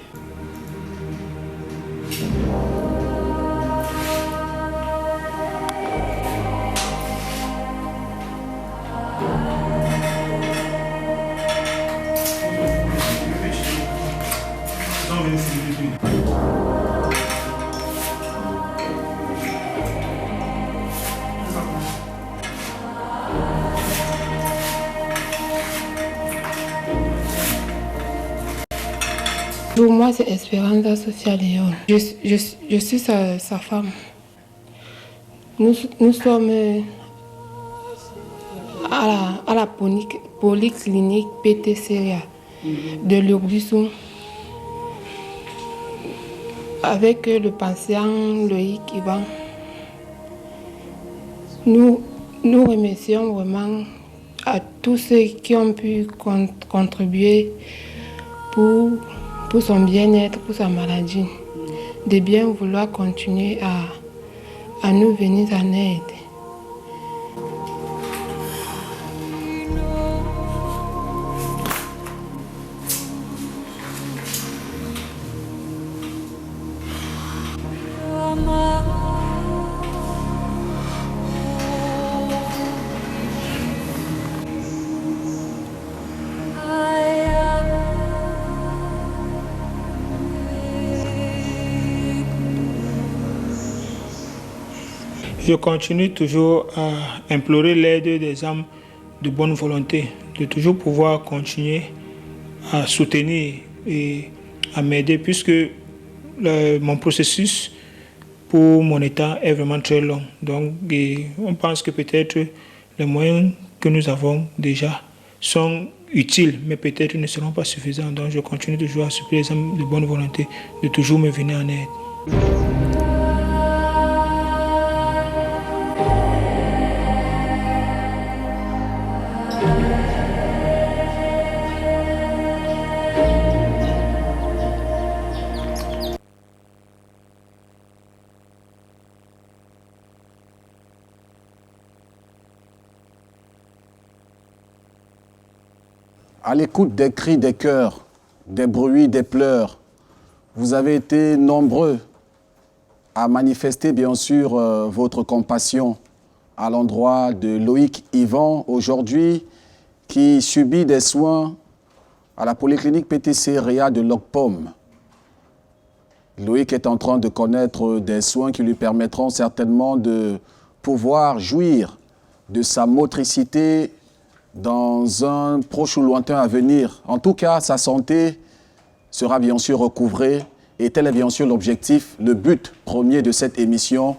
Pour moi, c'est Esperanza Socia Léon. Je suis sa femme. Nous sommes à la polyclinique PTC de Logbesoul avec le patient Loïc Yvan. Nous remercions vraiment à tous ceux qui ont pu contribuer pour son bien-être, pour sa maladie, de bien vouloir continuer à nous venir en aide. Je continue toujours à implorer l'aide des âmes de bonne volonté, de toujours pouvoir continuer à soutenir et à m'aider, puisque mon processus pour mon état est vraiment très long. Donc, on pense que peut-être les moyens que nous avons déjà sont utiles, mais peut-être ne seront pas suffisants. Donc, je continue toujours à supplier les âmes de bonne volonté de toujours me venir en aide. À l'écoute des cris des cœurs, des bruits, des pleurs, vous avez été nombreux à manifester bien sûr votre compassion à l'endroit de Loïc Yvan, aujourd'hui, qui subit des soins à la polyclinique PTC Réa de Locpom. Loïc est en train de connaître des soins qui lui permettront certainement de pouvoir jouir de sa motricité dans un proche ou lointain avenir. En tout cas, sa santé sera bien sûr recouvrée et tel est bien sûr l'objectif, le but premier de cette émission,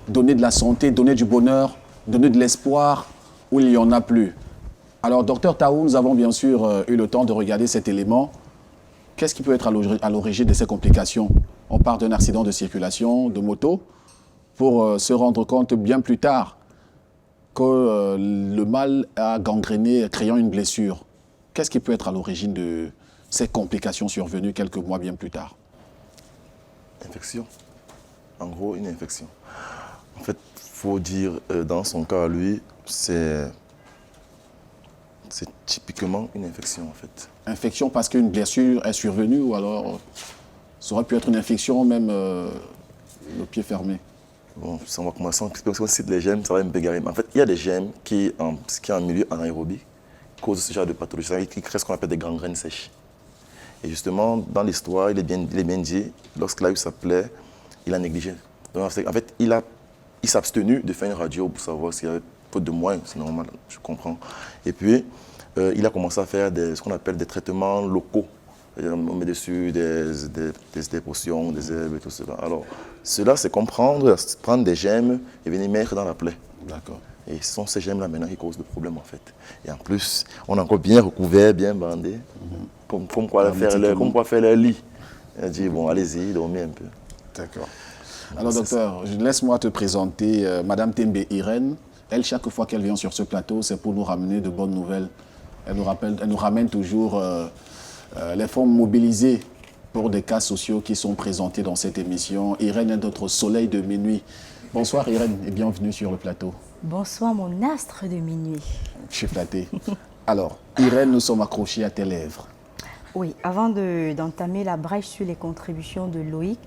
donner de la santé, donner du bonheur, donner de l'espoir où il n'y en a plus. Alors, docteur Taou, nous avons bien sûr eu le temps de regarder cet élément. Qu'est-ce qui peut être à l'origine de ces complications? On part d'un accident de circulation de moto pour se rendre compte bien plus tard que le mal a gangréné, créant une blessure. Qu'est-ce qui peut être à l'origine de ces complications survenues quelques mois bien plus tard? Infection. En gros, une infection. En fait, il faut dire, dans son cas à lui, c'est typiquement une infection, en fait. Infection parce qu'une blessure est survenue ou alors ça aurait pu être une infection même le pied fermé? Bon, on va commencer, si on cite les gemmes, ça va me bégarer. En fait, il y a des gemmes qui en milieu anaérobie, causent ce genre de pathologie, qui créent ce qu'on appelle des gangrènes sèches. Et justement, dans l'histoire, il est bien dit, lorsqu'il a eu sa plaie, il a négligé. Donc, en fait, il s'est abstenu de faire une radio pour savoir s'il y avait faute de moyens, c'est normal, je comprends. Et puis, il a commencé à faire ce qu'on appelle des traitements locaux. On met dessus des potions, des herbes et tout cela. Alors, cela, c'est comprendre des gemmes et venir mettre dans la plaie. D'accord. Et ce sont ces gemmes-là maintenant qui causent le problème, en fait. Et en plus, on est encore bien recouvert, bien bandé, comme quoi faire leur lit. Elle dit, bon, allez-y, dormez un peu. D'accord. Alors, docteur, laisse-moi te présenter Madame Tembe Irène. Elle, chaque fois qu'elle vient sur ce plateau, c'est pour nous ramener de bonnes nouvelles. Elle nous ramène toujours les fonds mobilisés pour des cas sociaux qui sont présentés dans cette émission. Irène est notre soleil de minuit. Bonsoir Irène et bienvenue sur le plateau. Bonsoir mon astre de minuit. Je suis flatté. Alors, Irène, nous sommes accrochés à tes lèvres. Oui, avant d'entamer la brèche sur les contributions de Loïc,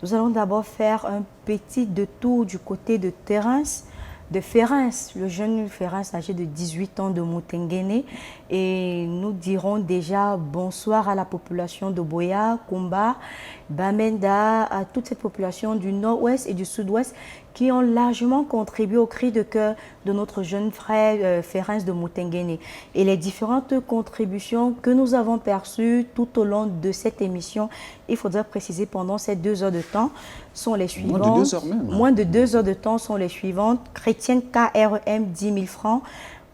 nous allons d'abord faire un petit détour du côté de Terence, de Ferens, le jeune Ferens âgé de 18 ans de Moutenguene. Et nous dirons déjà bonsoir à la population de Boya, Kumba, Bamenda, à toute cette population du nord-ouest et du sud-ouest qui ont largement contribué au cri de cœur de notre jeune frère Ferens de Moutenguene. Et les différentes contributions que nous avons perçues tout au long de cette émission, il faudra préciser pendant ces 2 heures de temps, sont les suivantes. Moins de 2 heures même. Moins de 2 heures de temps sont les suivantes. Chrétienne KRM, 10 000 francs.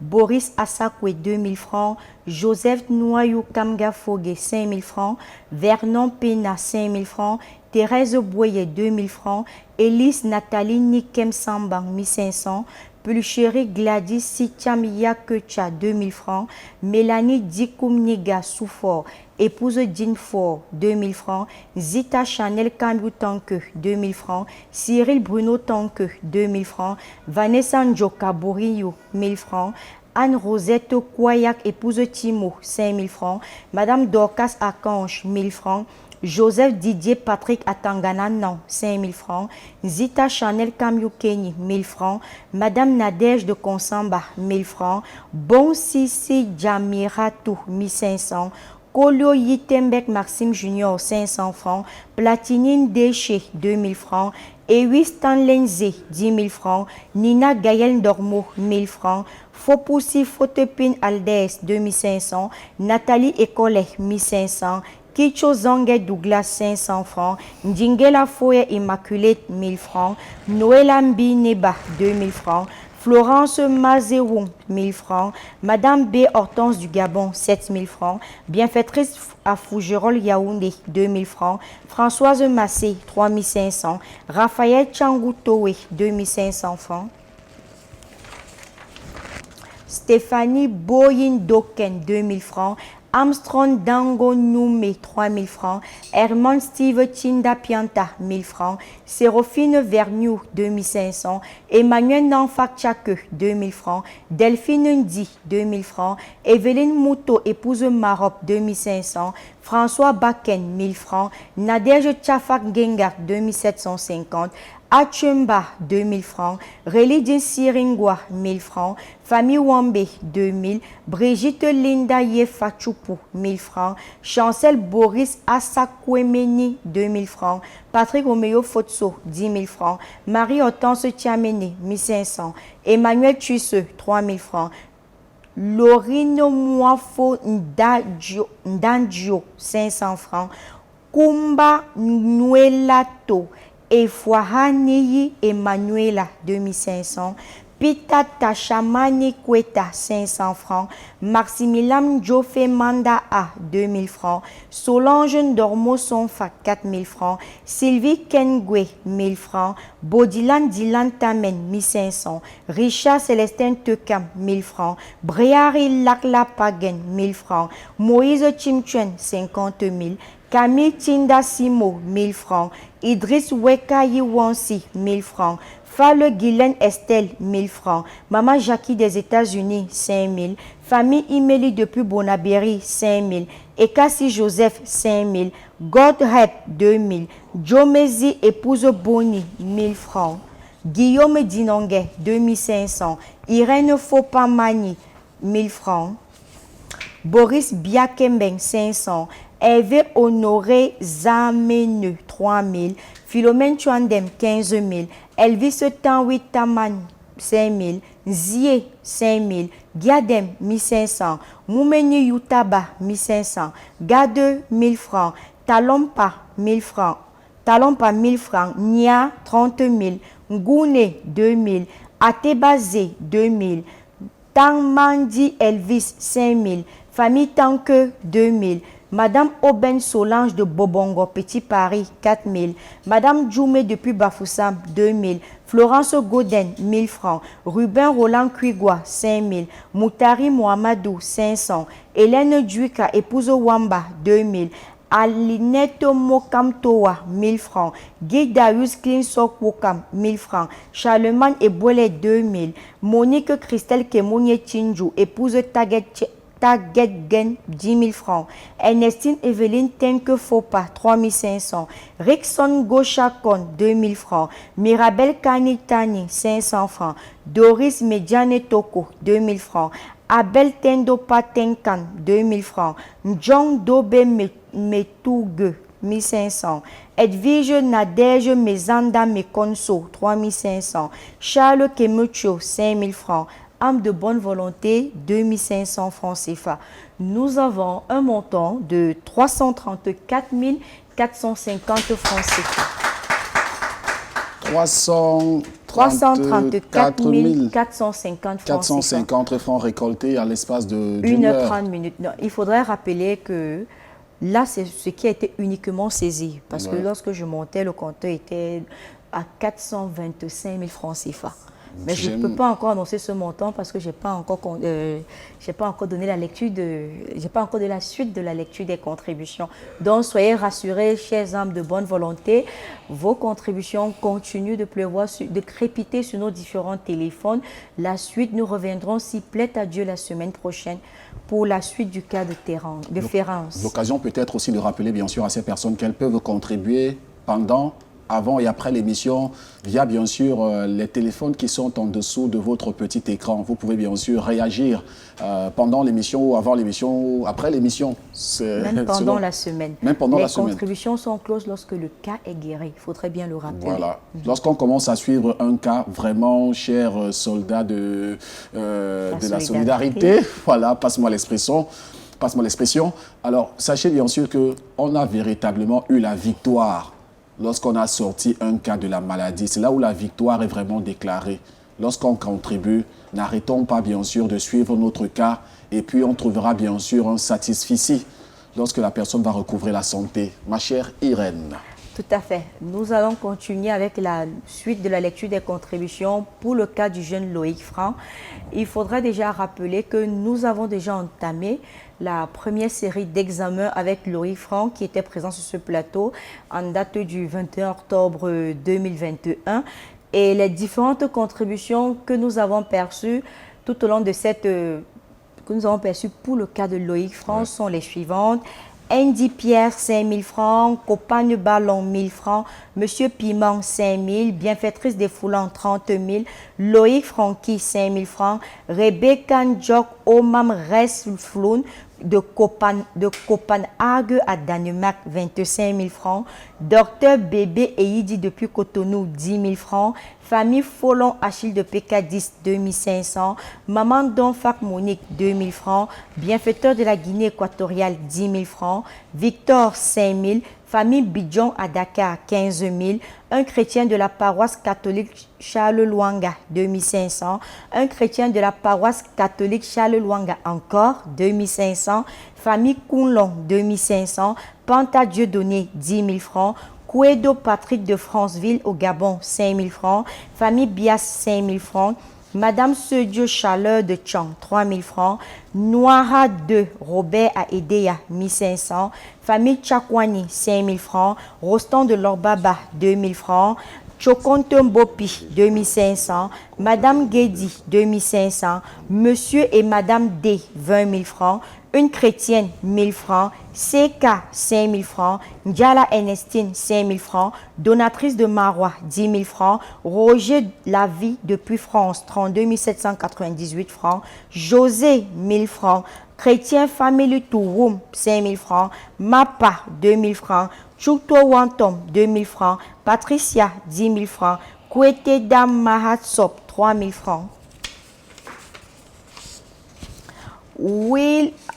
Boris Assakwe, 2 000 francs. Joseph Noyou Kamga Fogue, 5 000 francs. Vernon Pena, 5 000 francs. Thérèse Boye, 2 000 francs. Élise Nathalie Nikem Sambang, 1 500. Pulchéri Gladys Sitiam Yakecha, 2 000 francs. Mélanie Dikoumniga Soufor, épouse d'Infor, 2 000 francs. Zita Chanel Kambu Tanke, 2 000 francs. Cyril Bruno Tanke, 2 000 francs. Vanessa Njoka Bouriou, 1 000 francs. Anne-Rosette Kouayak, épouse Timo, 5 000 francs. Madame Dorcas Akanche, 1 000 francs. Joseph Didier Patrick Atangana, non, 5 000 francs. Zita Chanel Kamyukeni, 1 000 francs. Madame Nadège de Konsamba, 1 000 francs. Bon Sissi Djamiratou, 1 500. Kolio Yitembek Maxime Junior, 500 francs. Platinine Déché, 2000 francs. Ewi Stanlenze, 10 000 francs. Nina Gaël Dormo, 1000 francs. Fopoussi Fotepin Aldès, 2500. Nathalie École, 1500. Kicho Zangue Douglas, 500 francs. Ndingela Foye Immaculée, 1000 francs. Noël Mbi Neba, 2000 francs. Florence Mazéron, 1000 francs. Madame B. Hortense du Gabon, 7000 francs. Bienfaitrice à Fougerolles Yaoundé, 2000 francs. Françoise Massé, 3500. Raphaël Tchangoutoé, 2500 francs. Stéphanie Boyin Doken, 2000 francs. Armstrong Dango Noumé, 3000 francs. Herman Steve Tinda Pianta, 1000 francs. Sérophine Verniou, 2500. Emmanuel Nanfak Tchake, 2000 francs. Delphine Ndi, 2000 francs. Evelyne Mouto, épouse Marop, 2500. François Baken, 1000 francs. Nadège Tchafak Gengar, 2750. Achumba, 2000 francs. Relidin Siringwa, 1000 francs. Famille Wambe, 2000. Brigitte Linda Yefachoupou, 1000 francs. Chancel Boris Assakwemeni, 2000 francs. Patrick Romeo Fotso, 10 000 francs. Marie-Hortense Tiamene, 1500. Emmanuel Tuisseux, 3000 francs. Lorino Mwafo Ndandjo, 500 francs. Kumba Nuelato et Fouahaniyi Emmanuela, 2500. Pita Tachamani Kweta, 500 francs. Maximilian Jofé Manda A, 2000 francs. Solange Ndormo Sonfa, 4000 francs. Sylvie Kengwe, 1000 francs. Bodilan Dylan Tamen, 1500. Richard Célestin Tekam, 1000 francs. Bréari Lakla Pagen, 1000 francs. Moïse Chimchuen, 50 000. Camille Tinda Simo, 1000 francs. Idriss Wekayi Wansi, 1000 francs. Fale Guylaine Estelle, 1000 francs. Maman Jackie des États-Unis, 5000. Famille Imeli depuis Bonabéry, 5000. Ekassi Joseph, 5000. Godhead, 2000. Jomezi épouse Boni, 1000 francs. Guillaume Dinongue, 2500. Irène Fopamani, 1000 francs. Boris Biakembeng, 500. Hervé Honoré Zameneux, 3000. Philomène Chouandem, 15 000. Elvis Tanwitaman, 5 000. Zie, 5 000. Giadem, 1500. Moumeni Youtaba, 1500. Gade, 1000 francs. Talompa, 1000 francs. Talompa, 1000 francs. Nia, 30 000. Ngoune, 2000. Atebazé, 2000. Tangmandi Elvis, 5 000. Famille Tanque, 2000. Madame Aubaine Solange de Bobongo, Petit Paris, 4 000. Madame Djoumé depuis Bafoussam, 2 000. Florence Goden, 1000 francs. Ruben Roland Kuigwa, 5 000. Moutari Mohamadou, 500. Hélène Djuika, épouse Wamba, 2 000. Alinette Mokamtoa, 1000 francs. Guy Darius Klinsok Wokam, 1000 francs. Charlemagne Ebouele, 2 000. Monique Christelle Kemounye Tinjou, épouse Tagetgen, 10 000 francs. Ernestine Evelyne Tenke Fopa, 3 500. Rickson Gochakon, 2 000 francs. Mirabel Kanitani, 500 francs. Doris Mediane Toko, 2 000 francs. Abel Tendo Patenkan, 2 000 francs. Njong Dobe Metougue, 1500. Edwige Nadège Mezanda Mekonso, 3 500. Charles Kemucho, 5 000 francs. Âme de bonne volonté, 2500 francs CFA. Nous avons un montant de 334 450 francs CFA. 334 450 francs récoltés à l'espace de 1h30 minutes. Non, il faudrait rappeler que là, c'est ce qui a été uniquement saisi. Parce que lorsque je montais, le compteur était à 425 000 francs CFA. Mais je ne peux pas encore annoncer ce montant parce que je n'ai pas encore donné la lecture j'ai pas encore de la suite de la lecture des contributions. Donc soyez rassurés, chers âmes de bonne volonté, vos contributions continuent de pleuvoir, de crépiter sur nos différents téléphones. La suite, nous reviendrons s'il plaît à Dieu la semaine prochaine pour la suite du cas de Ferrance. L'occasion peut-être aussi de rappeler bien sûr à ces personnes qu'elles peuvent contribuer pendant, avant et après l'émission via bien sûr les téléphones qui sont en dessous de votre petit écran. Vous pouvez bien sûr réagir pendant l'émission ou avant l'émission ou après l'émission. Même pendant la semaine. Même pendant la semaine. Les contributions sont closes lorsque le cas est guéri. Il faudrait bien le rappeler. Voilà. Lorsqu'on commence à suivre un cas vraiment, cher soldat de la solidarité, voilà, passe-moi l'expression. Alors, sachez bien sûr qu'on a véritablement eu la victoire lorsqu'on a sorti un cas de la maladie. C'est là où la victoire est vraiment déclarée. Lorsqu'on contribue, n'arrêtons pas bien sûr de suivre notre cas et puis on trouvera bien sûr un satisfecit lorsque la personne va recouvrer la santé. Ma chère Irène. Tout à fait. Nous allons continuer avec la suite de la lecture des contributions pour le cas du jeune Loïc Franc. Il faudrait déjà rappeler que nous avons déjà entamé la première série d'examens avec Loïc Franc qui était présent sur ce plateau en date du 21 octobre 2021. Et les différentes contributions que nous avons perçues tout au long de pour le cas de Loïc Franc sont les suivantes. Andy Pierre, 5 000 francs. Copagne Ballon, 1 000 francs. Monsieur Piment, 5 000. Bienfaitrice des Foulants, 30 000. Loïc Francky, 5 000 francs. Rebecca Njok, Omam Resfloun de Copenhague à Danemark, 25 000 francs. Docteur Bébé Eidi depuis Cotonou, 10 000 francs. Famille Folon Achille de PK10, 2500. Maman Donfac Monique, 2000 francs. Bienfaiteur de la Guinée équatoriale, 10 000 francs. Victor, 5 000. Famille Bidjon à Dakar, 15 000. Un chrétien de la paroisse catholique Charles Luanga, 2500. Un chrétien de la paroisse catholique Charles Luanga encore, 2500. Famille Kounlon, 2500. Panta Dieudonné, 10 000 francs. Kouedo Patrick de Franceville au Gabon, 5 000 francs. Famille Bias, 5 000 francs. Madame Seudio Chaleur de Tchang, 3 000 francs. Noira de Robert à Edea, 1 500. Famille Tchakwani, 5 000 francs. Rostan de Lorbaba, 2 000 francs. Chokonte Mbopi, 2 500. Madame Guedi, 2 500. Monsieur et Madame D, 20 000 francs. Une chrétienne, 1 000 francs. CK, 5 000 francs. Ndiala Ernestine, 5 000 francs. Donatrice de Marois, 10 000 francs. Roger Lavie depuis France, 32 798 francs. José, 1 000 francs. Chrétien Family Touroum, 5 000 francs. Mapa, 2 000 francs. Chukto Wantom, 2 000 francs. Patricia, 10 000 francs. Kouete Dam Mahatsop, 3 000 francs.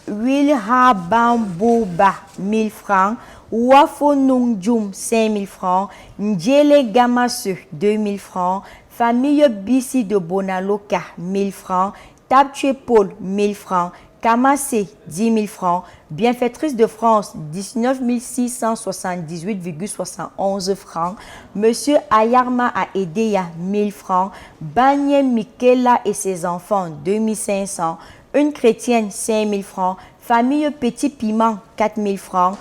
Wilhabambouba, 1 000 francs. Wafo Nungjoum, 5 000 francs. Ndjele Gamasse, 2 000 francs. Famille Bissi de Bonaloka, 1 000 francs. Tabtue Paul, 1 000 francs. Kamassé, 10 000 francs. Bienfaitrice de France, 19 678,71 francs. Monsieur Ayarma à Edea, 1 000 francs. Bagné Michaela et ses enfants, 2 500. Une chrétienne, 5 000 francs. Famille Petit Piment, 4 000 francs.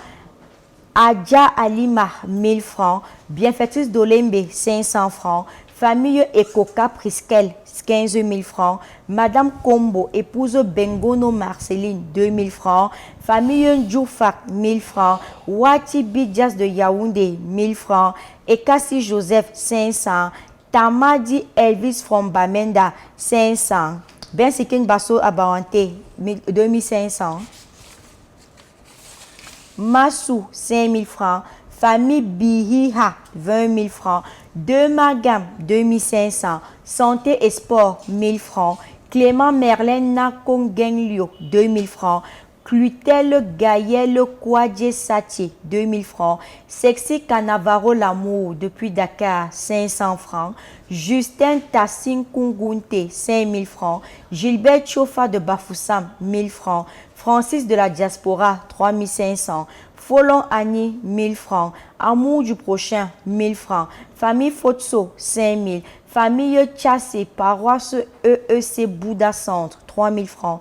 Adja Alima, 1 000 francs. Bienfaitrice d'Olembe, 500 francs. Famille Ekoka Priskel, 15 000 francs. Madame Combo, épouse Bengono Marceline, 2 000 francs. Famille Ndjoufak, 1 000 francs. Wati Bidjas de Yaoundé, 1 000 francs. Ekassi Joseph, 500. Tamadi Elvis from Bamenda, 500. Ben Sikin Basso Abawanté, 2 500. Massou, 5 000 francs. Famille Bihiha, 20 000 francs. De Magam, 2 500. Santé et sport, 1 000 francs. Clément Merlin Nakongenlio, 2 000 francs. Clutel Gaël Kouadje Sati, 2 000 francs. Sexy Canavaro Lamour, depuis Dakar, 500 francs. Justin Tassin Kungunte, 5 000 francs. Gilbert Chofa de Bafoussam, 1 000 francs. Francis de la Diaspora, 3 500. Folon Annie, 1 000 francs. Amour du prochain, 1 000 francs. Famille Fotso, 5 000. Famille Tchassé, paroisse EEC Bouddha Centre, 3 000 francs.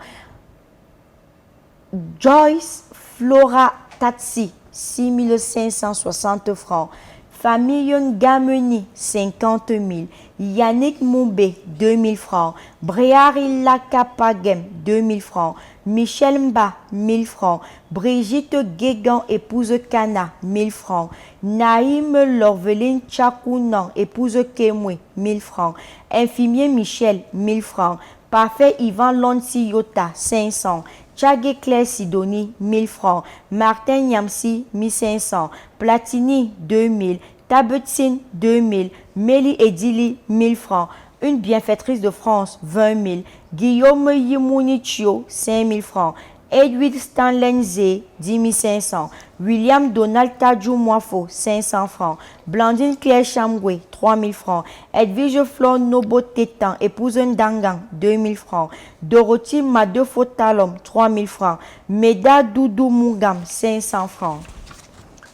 Joyce Flora Tatsi, 6 560 francs. Famille Gameni, 50 000. Yannick Moubé, 2 000 francs. Bréari Lakapagem, 2 000 francs. Michel Mba, 1 000 francs. Brigitte Guégan, épouse Kana, 1 000 francs. Naïm Lorveline Tchakounan, épouse Kemwe, 1 000 francs. Infirmier Michel, 1 000 francs. Parfait Ivan Lonsi Yota, 500. Tchagé Claire Sidonie, 1 000 francs. Martin Nyamsi, 1 500. Platini, 2 000. Tabetine, 2 000. Mélie Edili, 1 000 francs. Une bienfaitrice de France, 20 000. Guillaume Yimounichio, 5 000 francs. Edwin Stanlenze, 10 500. William Donald Tadjou Moifo, 500 francs. Blandine Claire Chamgwe, 3 000 francs. Edwige Flor Nobo Tétan, épouse Ndangang, 2 000 francs. Dorothy Madefo Talom, 3 000 francs. Meda Doudou Mungam, 500 francs.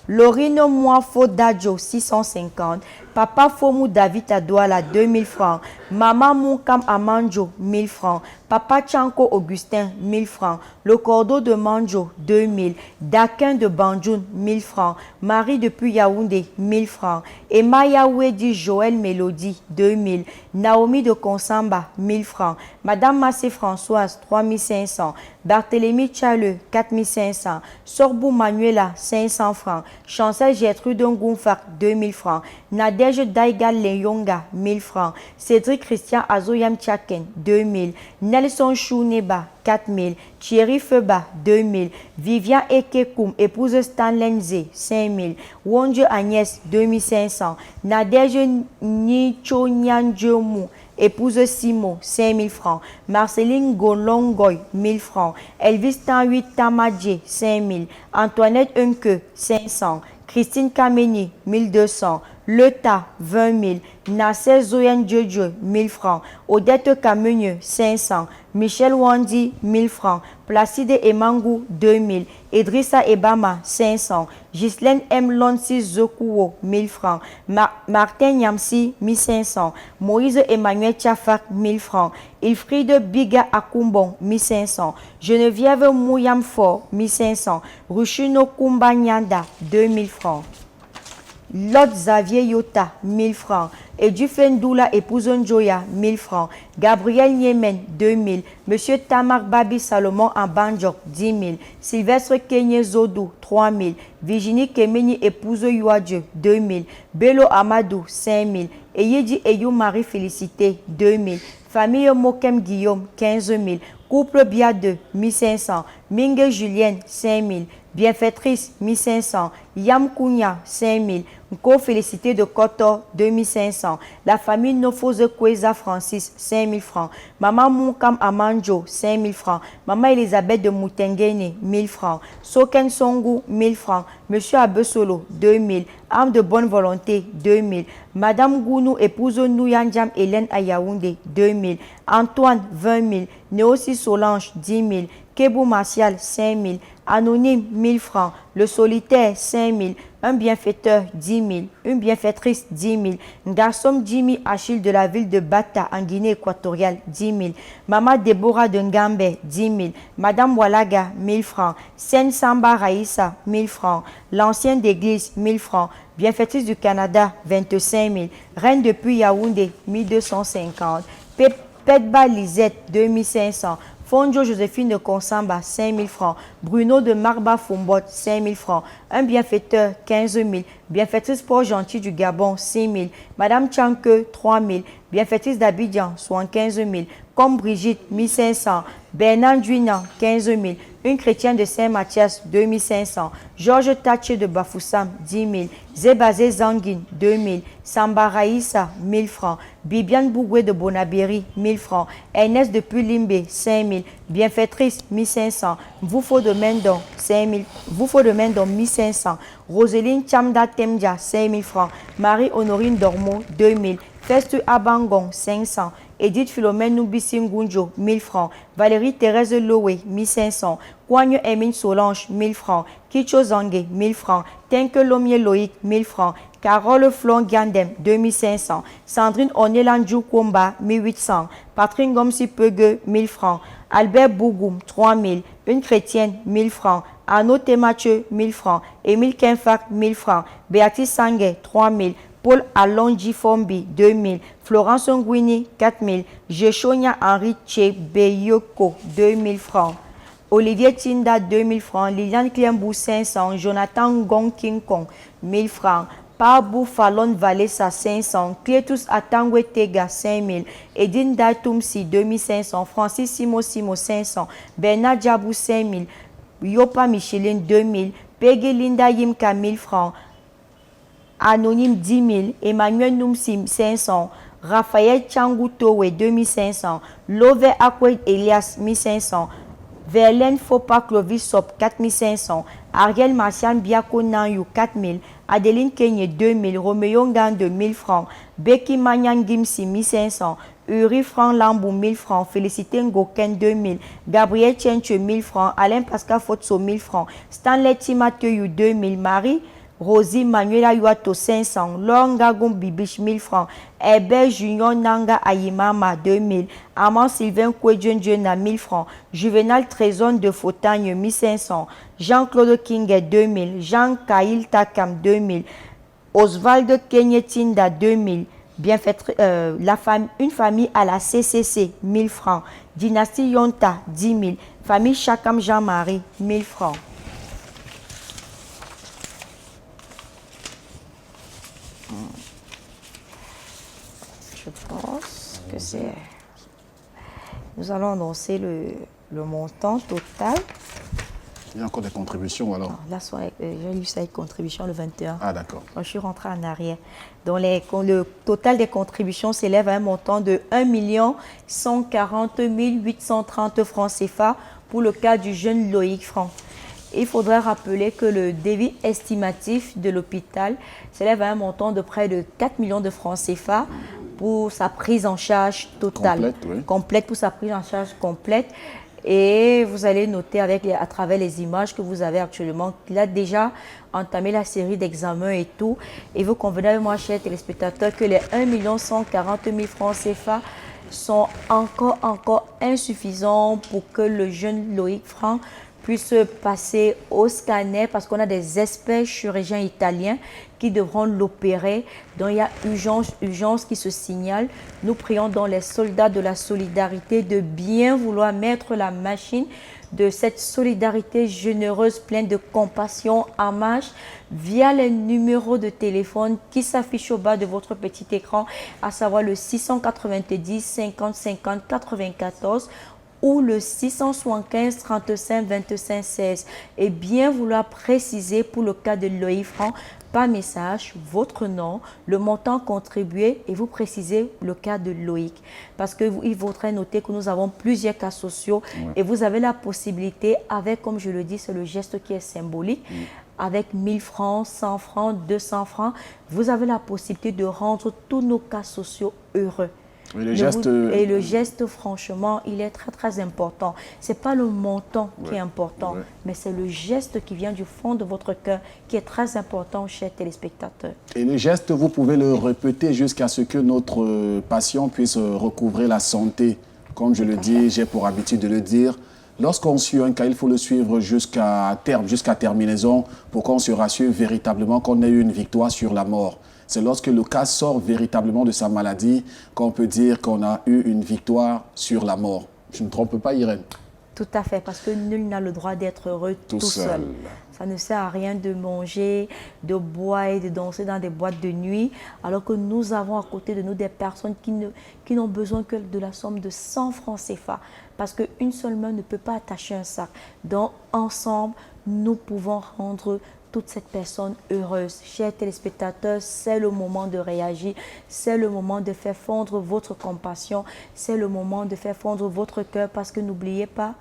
Lorino Moifo Dadjo, 650. Papa Fomou David Adouala, 2 000 francs. Maman Moukam Amanjo, 1 000 francs. Papa Chanko Augustin, 1 000 francs. Le cordeau de Manjo, 2 000. Dakin de Banjoun, 1 000 francs. Marie depuis Yaoundé, 1 000 francs. Emma Yahwedi Joël Mélodie, 2 000. Naomi de Konsamba, 1 000 francs. Madame Massé Françoise, 3 500. Barthélemy Tchaleux, 4 500. Sorbou Manuela, 500 francs. Chancel Gertrude Ngoumfak, 2 000 francs. Nadège Daiga Leyonga, 1 000 francs. Cédric Christian Azoyam Tchaken, 2 000. Nelson Chouneba, 4 000. Thierry Feba, 2 000. Vivian Ekekoum, épouse Stanlenze, 5 000. Wonje Agnès, 2 500. Nadège Nicho Nyanjemu, épouse Simo, 5 000 francs. Marceline Golongoy, 1 000 francs. Elvis Tanhuit Tamadje, 5 000. Antoinette Unke, 500. Christine Kameni, 1 200. Leta, 20 000. Nasser Zoyan Djodjo, 1 000 francs. Odette Kamenieu, 500. Michel Wandi, 1 000 francs. Placide Emangou, 2 000. Idrissa Ebama, 500. Ghislaine M. Lonsi Zokuo, 1 000 francs. Martin Nyamsi, 1 500. Moïse Emmanuel Tchafak, 1 000 francs. Ilfride Biga Akumbon, 1 500. Geneviève Mouyamfort, 1 500. Rushino Kumba Nyanda, 2 000 francs. Lot Xavier Yota, 1 000 francs. Eduflen Doula, épouse Njoya, 1 000 francs. Gabriel Niemen, 2 000. Monsieur Tamar Babi Salomon en Banjok, 10 000. Sylvestre Kenye Zodou, 3 000. Virginie Kemeni, épouse Yuadje, 2 000. Bello Amadou, 5 000. Eyedi Eyou Marie Félicité, 2 000. Famille Mokem Guillaume, 15 000. Couple Biade, 1 500. Mingue Julienne, 5 000. Bienfaitrice, 1 500. Yam Kounia, 5 000. Nko Félicité de Koto, 2 500. La famille Nofose Kweza Francis, 5 000 francs. Maman Moukam Amanjo, 5 000 francs. Maman Elisabeth de Moutengene, 1 000 francs. Soken Songu, 1 000 francs. Monsieur Abesolo, 2 000. Âme de bonne volonté, 2 000. Madame Gounou, épouse Nouyandjam Hélène à Yaoundé, 2 000. Antoine, 20 000. Néosi Solange, 10 000. Kebou Martial, 5 000. Anonyme, 1 000 francs. Le solitaire, 5 000. Un bienfaiteur, 10 000. Une bienfaitrice, 10 000. Garçon Jimmy Achille de la ville de Bata, en Guinée équatoriale, 10 000. Maman Déborah de Ngambé, 10 000. Madame Walaga, 1 000 francs. Sen Samba Raïssa, 1 000 francs. L'ancienne d'église, 1 000 francs. Bienfaitrice du Canada, 25 000. Reine depuis Yaoundé, 1 250. Petba Lisette, 2 500. Fonjo Joséphine de Konsamba, 5 000 francs. Bruno de Marba Fombot, 5 000 francs. Un bienfaiteur, 15 000. Bienfaitrice Port Gentil du Gabon, 6 000. Madame Tchanke, 3 000. Bienfaitrice d'Abidjan, 75 000. Comme Brigitte, 1 500. Bernard Duinan, 15 000. Une chrétienne de Saint-Mathias, 2 500. Georges Taché de Bafoussam, 10 000. Zébazé Zanguine, 2 000. Samba Raïssa, 1 000 francs. Bibiane Bougoué de Bonabéry, 1 000 francs. Ernest de Pulimbe, 5 000. Bienfaitrice, 1 500. Voufo de Mendon, 5 000. Voufo de Mendon, 1 500. Roseline Chamda Temdia, 5 000 francs. Marie-Honorine Dormo, 2 000. Festu Abangon, 500. Edith Philomène Noubissi Ngunjo, 1 000 francs. Valérie Thérèse Loé, 1 500. Kouagne Emine Solange, 1 000 francs. Kicho Zangue, 1 000 francs. Tenke Lomier Loïc, 1 000 francs. Carole Flon Gandem, 2 500. Sandrine Onelandjou Komba, 1 800. Patrick Gomsi Pegue, 1 000 francs. Albert Bougoum, 3 000. Une chrétienne, 1000 francs. Arnaud Mathieu, 1000 francs. Émile Kenfak, 1000 francs. Béatrice Sanguet, 3000. Paul Alonji Fombi, 2000. Florence Nguini, 4000. Jechonia Henri Beyoko, 2000 francs. Olivier Tinda, 2000 francs. Liliane Kliembou, 500. Jonathan Gong King Kong, 1000 francs. Pabou Fallon Valessa, 500. Clétus Atangwe Tega, 5000. Edine Datumsi, 2500. Francis Simo, 500. Bernard Djabou, 5000. Yopa Micheline, 2000. Peggy Linda Yimka, 1000 francs. Anonyme, 10 000. Emmanuel Noumsim, 500. Raphaël Tchangou Towe, 2500. Love Akwe Elias, 1500. Verlaine Fopa Clovis Sop, 4500. Ariel Martian Biako Nanyou, 4000. Adeline Kenye, 2000. Roméo Ngande, 1000 francs. Becky Manyan Gimsi, 1500. Uri Franck Lambou, 1000 francs. Félicité Ngoken, 2000. Gabriel Tchenche, 1000 francs. Alain Pascal Fotso, 1000 francs. Stanley Timateu, 2000. Marie Rosie Manuela Yuato, 500. Longa Bibiche, 1000 francs. Hébert Junior Nanga Ayimama, 2000. Amand Sylvain Kouedjendjena, 1000 francs. Juvenal Trésor de Fotagne, 1500. Jean-Claude Kinge, 2000. Jean Kaïl Takam, 2000. Oswald Kenyetinda, 2000. Une famille à la CCC, 1000 francs. Dynastie Yonta, 10 000. Famille Chakam Jean-Marie, 1000 francs. Je pense que c'est... Nous allons annoncer le montant total. Il y a encore des contributions alors? Là, j'ai lu ça avec contribution le 21. Ah d'accord. Je suis rentrée en arrière. Donc le total des contributions s'élève à un montant de 1 140 830 francs CFA pour le cas du jeune Loïc Franck. Il faudrait rappeler que le débit estimatif de l'hôpital s'élève à un montant de près de 4 millions de francs CFA pour sa prise en charge totale. Complète, oui. Complète, pour sa prise en charge complète. Et vous allez noter à travers les images que vous avez actuellement qu'il a déjà entamé la série d'examens et tout. Et vous convenez avec moi, chers téléspectateurs, que les 1 140 000 francs CFA sont encore insuffisants pour que le jeune Loïc Franck puisse passer au scanner, parce qu'on a des experts chirurgiens italiens qui devront l'opérer. Donc il y a urgence qui se signale. Nous prions donc les soldats de la solidarité de bien vouloir mettre la machine de cette solidarité généreuse, pleine de compassion en marche via les numéros de téléphone qui s'affichent au bas de votre petit écran, à savoir le 690 50 50 94 ou le 675 35 25 16, et bien vouloir préciser pour le cas de Loïc Franck par message votre nom, le montant contribué, et vous précisez le cas de Loïc, parce qu'il faudrait noter que nous avons plusieurs cas sociaux, et vous avez la possibilité avec, comme je le dis, c'est le geste qui est symbolique, avec 1000 francs, 100 francs, 200 francs, vous avez la possibilité de rendre tous nos cas sociaux heureux. Et le geste, franchement, il est très très important. Ce n'est pas le montant qui est important, mais c'est le geste qui vient du fond de votre cœur qui est très important, chers téléspectateurs. Et le geste, vous pouvez le répéter jusqu'à ce que notre patient puisse recouvrer la santé. Comme je le dis, j'ai pour habitude de le dire, lorsqu'on suit un cas, il faut le suivre jusqu'à terme, jusqu'à terminaison, pour qu'on se rassure véritablement qu'on ait eu une victoire sur la mort. C'est lorsque le cas sort véritablement de sa maladie qu'on peut dire qu'on a eu une victoire sur la mort. Je ne me trompe pas, Irène? Tout à fait, parce que nul n'a le droit d'être heureux tout seul. Ça ne sert à rien de manger, de boire et de danser dans des boîtes de nuit, alors que nous avons à côté de nous des personnes qui n'ont besoin que de la somme de 100 francs CFA, parce qu'une seule main ne peut pas attacher un sac. Donc, ensemble, nous pouvons rendre toute cette personne heureuse. Chers téléspectateurs, c'est le moment de réagir, c'est le moment de faire fondre votre compassion, c'est le moment de faire fondre votre cœur, parce que n'oubliez pas,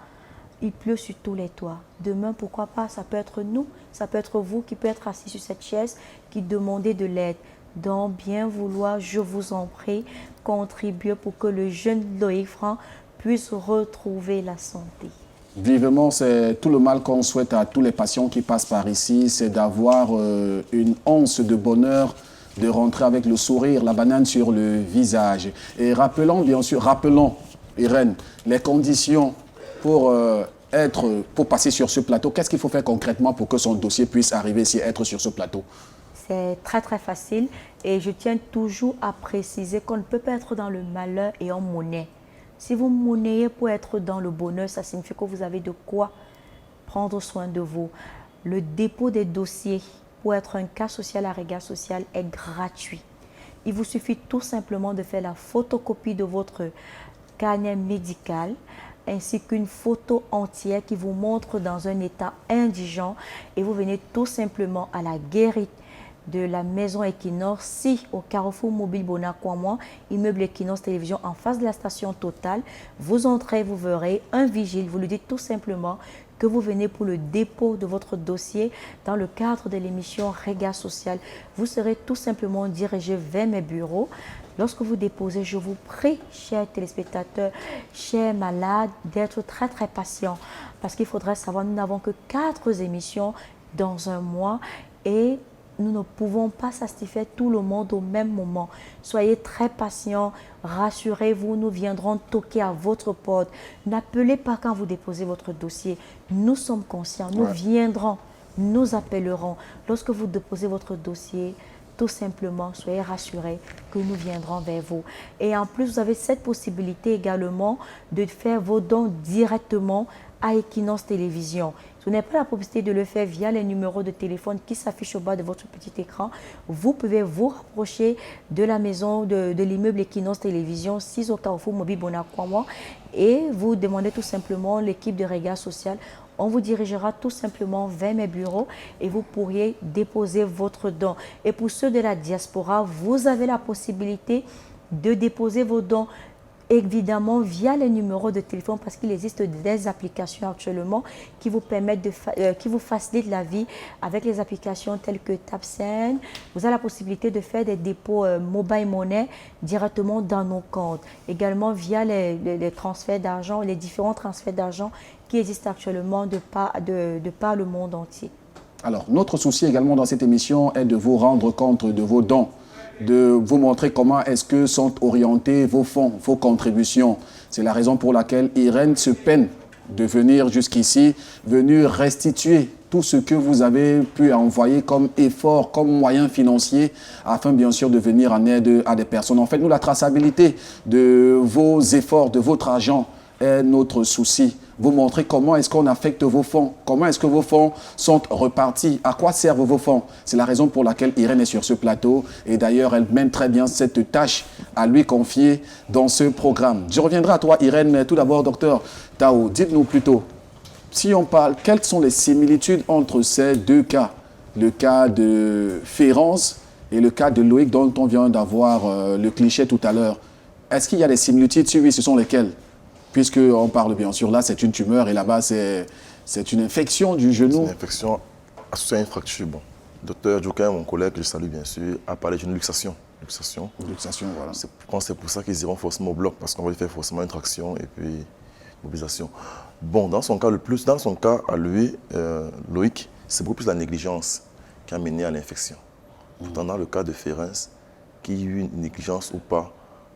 il pleut sur tous les toits. Demain, pourquoi pas, ça peut être nous, ça peut être vous qui peut être assis sur cette chaise, qui demandez de l'aide. Donc, bien vouloir, je vous en prie, contribuer pour que le jeune Loïc Franck puisse retrouver la santé. Vivement, c'est tout le mal qu'on souhaite à tous les patients qui passent par ici, c'est d'avoir une once de bonheur, de rentrer avec le sourire, la banane sur le visage. Et rappelons, bien sûr, Irène, les conditions pour pour passer sur ce plateau, qu'est-ce qu'il faut faire concrètement pour que son dossier puisse arriver ici, être sur ce plateau? C'est très très facile et je tiens toujours à préciser qu'on ne peut pas être dans le malheur et en monnaie. Si vous monnayez pour être dans le bonheur, ça signifie que vous avez de quoi prendre soin de vous. Le dépôt des dossiers pour être un cas social à Regard Social est gratuit. Il vous suffit tout simplement de faire la photocopie de votre carnet médical ainsi qu'une photo entière qui vous montre dans un état indigent et vous venez tout simplement à la guérite de la maison Equinox, si au Carrefour Mobile Bonacois, immeuble Equinox Télévision en face de la station Total. Vous entrez, vous verrez un vigile, vous lui dites tout simplement que vous venez pour le dépôt de votre dossier dans le cadre de l'émission Regard Social. Vous serez tout simplement dirigé vers mes bureaux. Lorsque vous déposez, je vous prie, chers téléspectateurs, chers malades, d'être très très patients parce qu'il faudrait savoir, nous n'avons que 4 émissions dans un mois et nous ne pouvons pas satisfaire tout le monde au même moment. Soyez très patients, rassurez-vous, nous viendrons toquer à votre porte. N'appelez pas quand vous déposez votre dossier. Nous sommes conscients, nous viendrons, nous appellerons. Lorsque vous déposez votre dossier, tout simplement, soyez rassurés que nous viendrons vers vous. Et en plus, vous avez cette possibilité également de faire vos dons directement à Equinox Télévision. Vous n'avez pas la possibilité de le faire via les numéros de téléphone qui s'affichent au bas de votre petit écran. Vous pouvez vous rapprocher de la maison de l'immeuble Equinox Télévision, 6 au Carrefour Mobile Bonacois, et vous demandez tout simplement l'équipe de Regard Social. On vous dirigera tout simplement vers mes bureaux et vous pourriez déposer votre don. Et pour ceux de la diaspora, vous avez la possibilité de déposer vos dons évidemment via les numéros de téléphone parce qu'il existe des applications actuellement qui vous permettent qui vous facilitent la vie avec les applications telles que TapSend. Vous avez la possibilité de faire des dépôts mobile money directement dans nos comptes. Également via les transferts d'argent, les différents transferts d'argent qui existent actuellement de par le monde entier. Alors, notre souci également dans cette émission est de vous rendre compte de vos dons, de vous montrer comment est-ce que sont orientés vos fonds, vos contributions. C'est la raison pour laquelle Irène se peine de venir jusqu'ici, venir restituer tout ce que vous avez pu envoyer comme effort, comme moyen financier, afin bien sûr de venir en aide à des personnes. En fait, nous, la traçabilité de vos efforts, de votre argent est notre souci. Vous montrer comment est-ce qu'on affecte vos fonds, comment est-ce que vos fonds sont repartis, à quoi servent vos fonds. C'est la raison pour laquelle Irène est sur ce plateau et d'ailleurs elle mène très bien cette tâche à lui confier dans ce programme. Je reviendrai à toi Irène, mais tout d'abord docteur Tao, dites-nous plutôt, si on parle, quelles sont les similitudes entre ces deux cas, le cas de Férence et le cas de Loïc dont on vient d'avoir le cliché tout à l'heure. Est-ce qu'il y a des similitudes? Si oui, ce sont lesquelles? Puisqu'on parle bien sûr, là c'est une tumeur et là-bas c'est une infection du genou. C'est une infection associée à une fracture. Bon. Docteur Djoukain, mon collègue, que je salue bien sûr, a parlé d'une luxation. Luxation, voilà. C'est pour ça qu'ils iront forcément au bloc, parce qu'on va lui faire forcément une traction et puis mobilisation. Bon, dans son cas à lui, Loïc, c'est beaucoup plus la négligence qui a mené à l'infection. Pourtant, dans le cas de Férence, qu'il y ait eu une négligence ou pas,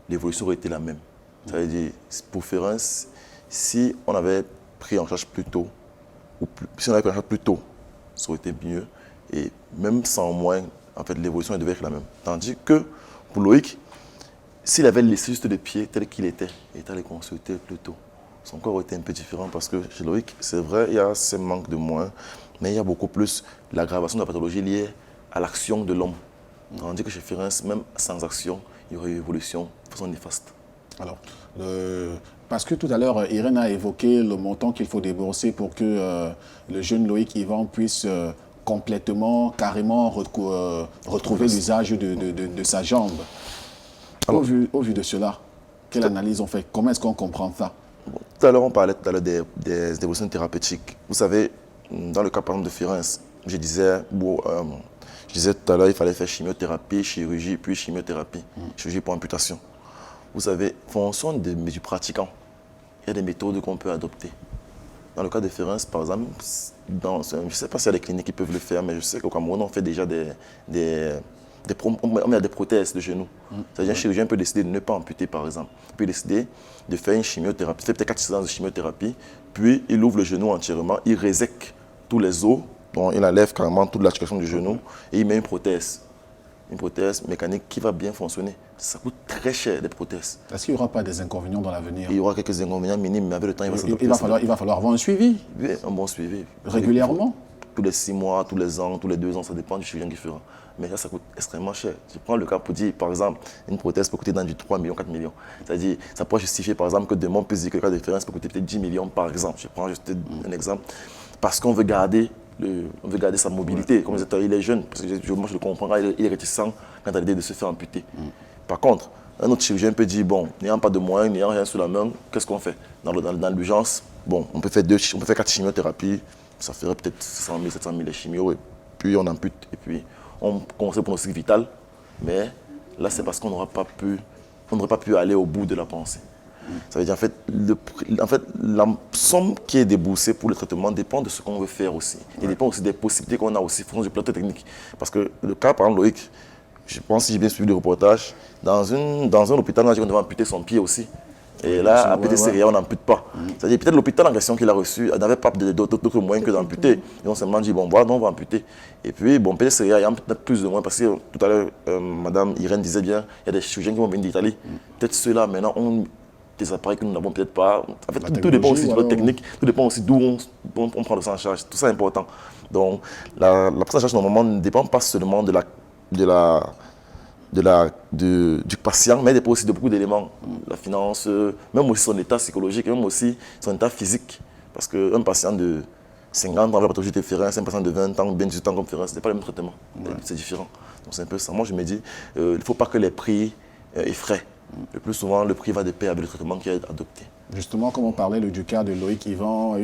l'évolution aurait été la même. Ça veut dire, pour Férence, si on avait pris en charge plus tôt, si on avait pris en charge plus tôt, ça aurait été mieux. Et même sans moins, en fait, l'évolution devait être la même. Tandis que pour Loïc, s'il avait laissé juste les pieds tel qu'il était, et était allé consulter plus tôt, son corps aurait été un peu différent parce que chez Loïc, c'est vrai, il y a ce manque de moyens, mais il y a beaucoup plus l'aggravation de la pathologie liée à l'action de l'homme. Tandis que chez Férence, même sans action, il y aurait une évolution de façon néfaste. Alors, parce que tout à l'heure, Irène a évoqué le montant qu'il faut débourser pour que le jeune Loïc Yvan puisse complètement, carrément retrouver l'usage de sa jambe. Alors, au vu de cela, quelle analyse on fait? Comment est-ce qu'on comprend ça? Bon, tout à l'heure, on parlait des évolutions thérapeutiques. Vous savez, dans le cas par exemple de Férence, je disais tout à l'heure, il fallait faire chimiothérapie, chirurgie, puis chimiothérapie, chirurgie pour amputation. Vous savez, en fonction du pratiquant, il y a des méthodes qu'on peut adopter. Dans le cas de Férence, par exemple, je ne sais pas s'il y a des cliniques qui peuvent le faire, mais je sais qu'au Cameroun, on fait déjà des on met des prothèses de genoux. C'est-à-dire qu'un chirurgien peut décider de ne pas amputer, par exemple. Il peut décider de faire une chimiothérapie, fait peut-être 4 séances de chimiothérapie, puis il ouvre le genou entièrement, il résèque tous les os, donc il enlève carrément toute l'articulation du genou et il met une prothèse mécanique qui va bien fonctionner. Ça coûte très cher, des prothèses. Est-ce qu'il n'y aura pas des inconvénients dans l'avenir? Il y aura quelques inconvénients minimes, mais avec le temps, il va s'adapter. Il va falloir avoir un suivi. Oui, un bon suivi. Régulièrement? Tous les 6 mois, tous les ans, tous les 2 ans, ça dépend du chirurgien qui fera. Mais ça coûte extrêmement cher. Je prends le cas pour dire, par exemple, une prothèse peut coûter dans du 3 millions, 4 millions. C'est-à-dire, ça pourrait justifier, par exemple, que demain, on peut dire que le cas de référence peut coûter peut-être 10 millions, par exemple. Je prends juste un exemple. Parce qu'on veut garder sa mobilité. Comme je disais, il est jeune, parce que moi je le comprends, il est réticent quant à l'idée de se faire amputer. Par contre, un autre chirurgien peut dire, bon, n'ayant pas de moyens, n'ayant rien sous la main, qu'est-ce qu'on fait? Dans l'urgence, bon, on peut faire 4 chimiothérapies, ça ferait peut-être 600 000, 700 000 les chimios, et puis on ampute, et puis on commence pour nos cycles vital, mais là c'est parce qu'on n'aurait pas pu aller au bout de la pensée. Ça veut dire en fait, la somme qui est déboursée pour le traitement dépend de ce qu'on veut faire aussi. Il dépend aussi des possibilités qu'on a aussi, fonction du plateau technique. Parce que le cas, par exemple, Loïc, je pense que j'ai bien suivi le reportage, dans un hôpital, on a dit qu'on devait amputer son pied aussi. Et là, à PTCRIA, on n'ampute pas. C'est-à-dire peut-être l'hôpital en question qu'il a reçu n'avait pas d'autres moyens que d'amputer. Et on s'est dit, bon, voilà, on va amputer. Et puis, bon, PTCRIA, il y a peut-être plus ou moins, parce que tout à l'heure, Madame Irène disait bien, il y a des chirurgiens qui vont venir d'Italie. Peut-être ceux-là, maintenant, ont des appareils que nous n'avons peut-être pas. En fait, tout dépend aussi de votre technique, tout dépend aussi d'où on prend le sang en charge. Tout ça est important. Donc, la prise en charge, normalement, ne dépend pas seulement du patient, mais il dépend aussi de beaucoup d'éléments. La finance, même aussi son état psychologique, même aussi son état physique. Parce qu'un patient de 50 ans avec la pathologie de Ferrin, un patient de 20 ans, bien 18 ans comme Ferrin, ce n'est pas le même traitement. C'est différent. Donc c'est un peu ça. Moi, je me dis, il ne faut pas que les prix effraient. Le plus souvent, le prix va de pair avec le traitement qui est adopté. Justement, comme on parlait du cas de Loïc Yvan,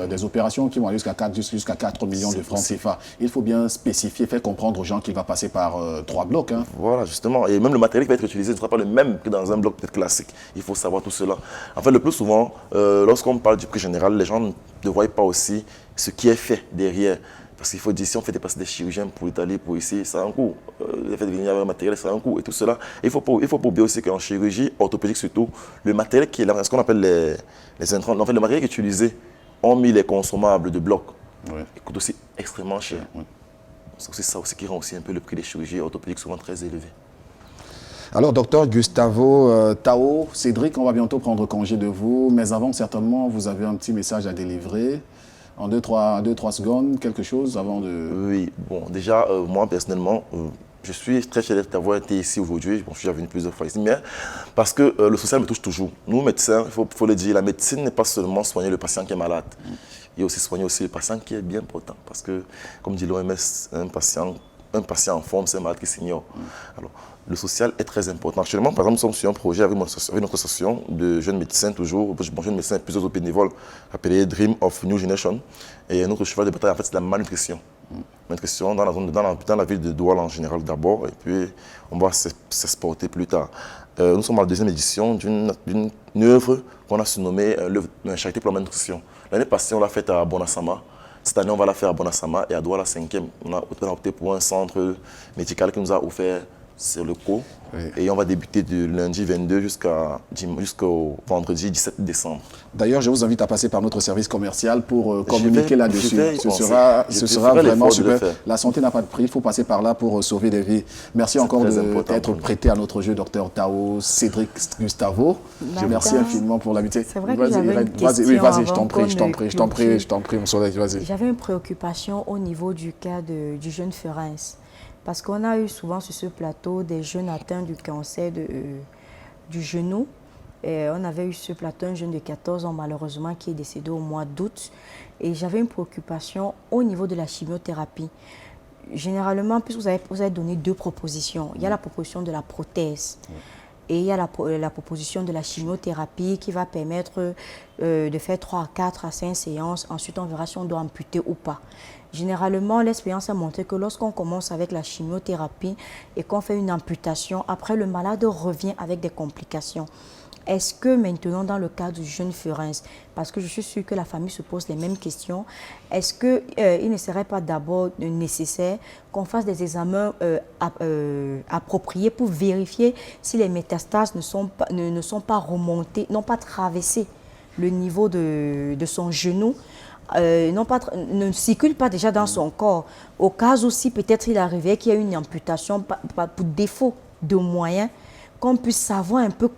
des opérations qui vont aller jusqu'à 4 millions de francs CFA. Il faut bien spécifier, faire comprendre aux gens qu'il va passer par 3 blocs. Hein. Voilà, justement. Et même le matériel qui va être utilisé ne sera pas le même que dans un bloc peut-être classique. Il faut savoir tout cela. En fait, le plus souvent, lorsqu'on parle du prix général, les gens ne voient pas aussi ce qui est fait derrière. Parce qu'il faut dire, si on fait dépasser des chirurgiens pour l'Italie, pour ici, ça a un coût. Le fait de venir avec un matériel, ça a un coût et tout cela. Il faut pas oublier aussi qu'en chirurgie orthopédique surtout, le matériel qui est là, ce qu'on appelle les intrants, en fait, le matériel qui est utilisé, hormis les consommables de bloc, il coûte aussi extrêmement cher. C'est aussi ça aussi qui rend aussi un peu le prix des chirurgies orthopédiques souvent très élevé. Alors, docteur Gustavo Tao, Cédric, on va bientôt prendre congé de vous, mais avant, certainement, vous avez un petit message à délivrer. En 2-3 secondes, quelque chose avant de... Oui, bon, déjà, moi, personnellement, je suis très fier d'avoir été ici aujourd'hui. Bon, je suis déjà venu plusieurs fois ici, mais parce que le social me touche toujours. Nous, médecins, il faut le dire, la médecine n'est pas seulement soigner le patient qui est malade. Il y a aussi soigner aussi le patient qui est bien important. Parce que, comme dit l'OMS, un patient en forme, c'est un malade qui s'ignore. Alors, le social est très important. Actuellement, par exemple, nous sommes sur un projet avec notre association de jeunes médecins, toujours, jeunes médecins et plusieurs autres bénévoles, appelé Dream of New Generation. Et notre cheval de bataille, en fait, c'est la malnutrition. Malnutrition dans la ville de Douala en général d'abord, et puis on va s'exporter plus tard. Nous sommes à la 2e édition d'une œuvre qu'on a surnommée Charité pour la malnutrition. L'année passée, on l'a faite à Bonasama. Cette année, on va la faire à Bonasama et à Douala 5e. On a opté pour un centre médical qui nous a offert sur le co. Et on va débuter du lundi 22 jusqu'au vendredi 17 décembre. D'ailleurs, je vous invite à passer par notre service commercial pour communiquer là-dessus. Ce sera vraiment super. La santé n'a pas de prix, il faut passer par là pour sauver des vies. Merci encore d'être prêté à notre jeu, docteur Tao, Cédric Gustavo. Merci infiniment pour l'amitié. C'est vrai que j'avais une question. Oui, vas-y, je t'en prie, mon soleil, vas-y. J'avais une préoccupation au niveau du cas du jeune Ferrin. Parce qu'on a eu souvent sur ce plateau des jeunes atteints du cancer du genou. Et on avait eu sur ce plateau un jeune de 14 ans malheureusement qui est décédé au mois d'août. Et j'avais une préoccupation au niveau de la chimiothérapie. Généralement, puisque vous avez donné 2 propositions. Il y a la proposition de la prothèse. Et il y a la proposition de la chimiothérapie qui va permettre de faire 3 à 4 à 5 séances. Ensuite, on verra si on doit amputer ou pas. Généralement, l'expérience a montré que lorsqu'on commence avec la chimiothérapie et qu'on fait une amputation, après le malade revient avec des complications. est-ce que maintenant, dans le cas du jeune Furens, parce que je suis sûre que la famille se pose les mêmes questions, est-ce qu'il ne serait pas d'abord nécessaire qu'on fasse des examens appropriés pour vérifier si les métastases ne sont pas remontées, n'ont pas traversé le niveau de son genou, ne circule pas déjà dans son corps. Au cas où si peut-être il arrivait qu'il y a une amputation pour défaut de moyens, qu'on puisse savoir un peu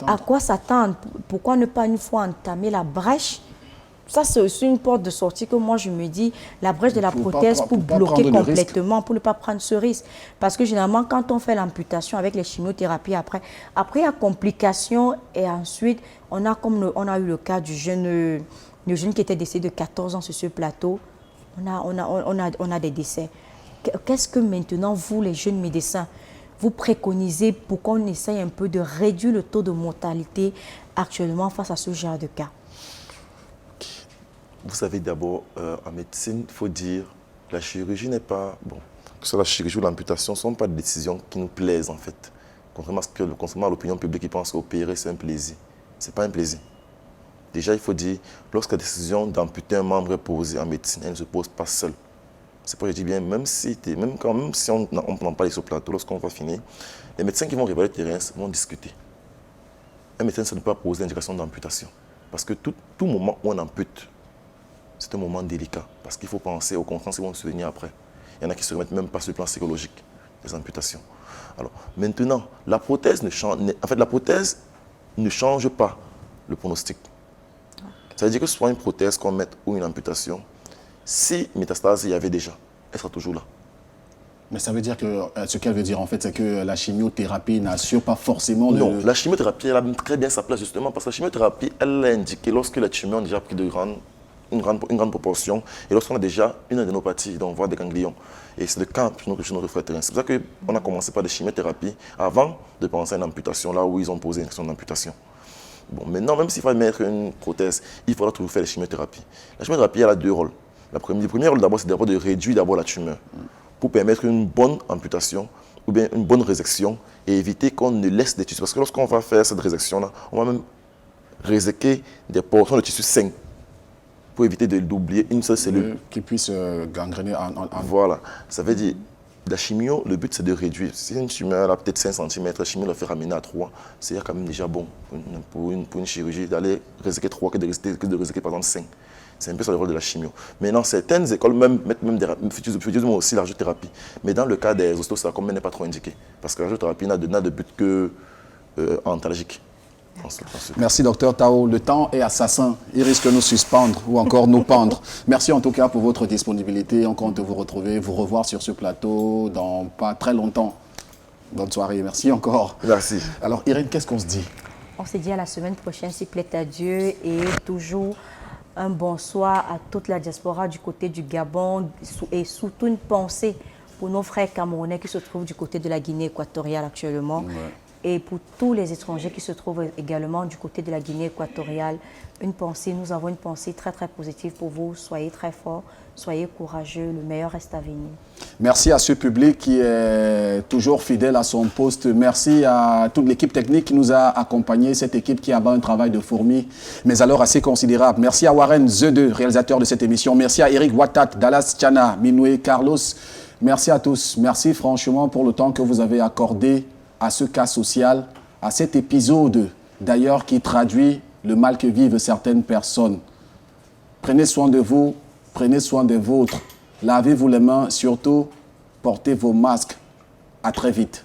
à quoi s'attendre. Pourquoi ne pas une fois entamer la brèche? Ça, c'est aussi une porte de sortie que moi, je me dis, la brèche de la prothèse pour bloquer complètement, pour ne pas prendre ce risque. Parce que généralement, quand on fait l'amputation avec les chimiothérapies, après il y a complications et ensuite, on a eu le cas du jeune qui était décédé de 14 ans sur ce plateau. On a des décès. Qu'est-ce que maintenant, vous, les jeunes médecins, vous préconisez pour qu'on essaye un peu de réduire le taux de mortalité actuellement face à ce genre de cas? Vous savez, d'abord, en médecine, il faut dire, la chirurgie n'est pas... Bon, que ce soit la chirurgie ou l'amputation, ne sont pas des décisions qui nous plaisent, en fait. Contrairement à l'opinion publique qui pense qu'opérer, c'est un plaisir. Ce n'est pas un plaisir. Déjà, il faut dire, lorsque la décision d'amputer un membre est posée en médecine, elle ne se pose pas seule. C'est pourquoi je dis bien, même si on n'en parle sur le plateau, lorsqu'on va finir, les médecins qui vont révéler le terrain vont discuter. Un médecin ne peut pas poser l'indication d'amputation. Parce que tout moment où on ampute, c'est un moment délicat. Parce qu'il faut penser aux conséquences qui vont se venir après. Il y en a qui ne se remettent même pas sur le plan psychologique, des amputations. Alors, maintenant, la prothèse ne change pas le pronostic. Ça veut dire que ce soit une prothèse qu'on mette ou une amputation, si métastase il y avait déjà, elle sera toujours là. Mais ça veut dire que, ce qu'elle veut dire en fait, c'est que la chimiothérapie n'assure pas forcément le... Non, la chimiothérapie, elle a très bien sa place justement, parce que la chimiothérapie, elle est indiquée lorsque les tumeurs ont déjà pris une grande proportion, et lorsqu'on a déjà une adénopathie, donc voire des ganglions. Et c'est le cas chez notre frère Terrain. C'est pour ça qu'on a commencé par des chimiothérapies avant de penser à une amputation, là où ils ont posé une question d'amputation. Bon, maintenant, même s'il faut mettre une prothèse, il faudra toujours faire la chimiothérapie. La chimiothérapie, elle a deux rôles. Le premier rôle, d'abord, c'est de réduire la tumeur pour permettre une bonne amputation ou bien une bonne résection et éviter qu'on ne laisse des tissus. Parce que lorsqu'on va faire cette résection-là, on va même réséquer des portions de tissus sains pour éviter d'oublier une seule cellule. Qui puisse gangréner en... Voilà. Ça veut dire, la chimio, le but, c'est de réduire. Si une tumeur a peut-être 5 cm, la chimio la fait ramener à 3, c'est quand même déjà bon pour une chirurgie d'aller réséquer 3 que de réséquer par exemple 5. C'est un peu ça le rôle de la chimio. Maintenant, certaines écoles mettent même utilisent aussi la radiothérapie. Mais dans le cas des ostéosarcomes, elle n'est pas trop indiquée. Parce que la radiothérapie n'a de but que antalgique. Merci Dr Tao. Le temps est assassin. Il risque de nous suspendre ou encore nous pendre. Merci en tout cas pour votre disponibilité. On compte vous revoir sur ce plateau dans pas très longtemps. Bonne soirée. Merci encore. Merci. Alors Irène, qu'est-ce qu'on se dit? On se dit à la semaine prochaine, s'il plaît à Dieu, et toujours un bonsoir à toute la diaspora du côté du Gabon et surtout une pensée pour nos frères camerounais qui se trouvent du côté de la Guinée équatoriale actuellement. Ouais. Et pour tous les étrangers qui se trouvent également du côté de la Guinée équatoriale, nous avons une pensée très très positive pour vous. Soyez très forts, soyez courageux, le meilleur reste à venir. Merci à ce public qui est toujours fidèle à son poste. Merci à toute l'équipe technique qui nous a accompagnés, cette équipe qui a un travail de fourmi, mais alors assez considérable. Merci à Warren Zede, réalisateur de cette émission. Merci à Eric Watat, Dallas Tiana, Minoué, Carlos. Merci à tous. Merci franchement pour le temps que vous avez accordé à ce cas social, à cet épisode d'ailleurs qui traduit le mal que vivent certaines personnes. Prenez soin de vous, prenez soin des vôtres, lavez-vous les mains, surtout portez vos masques. À très vite.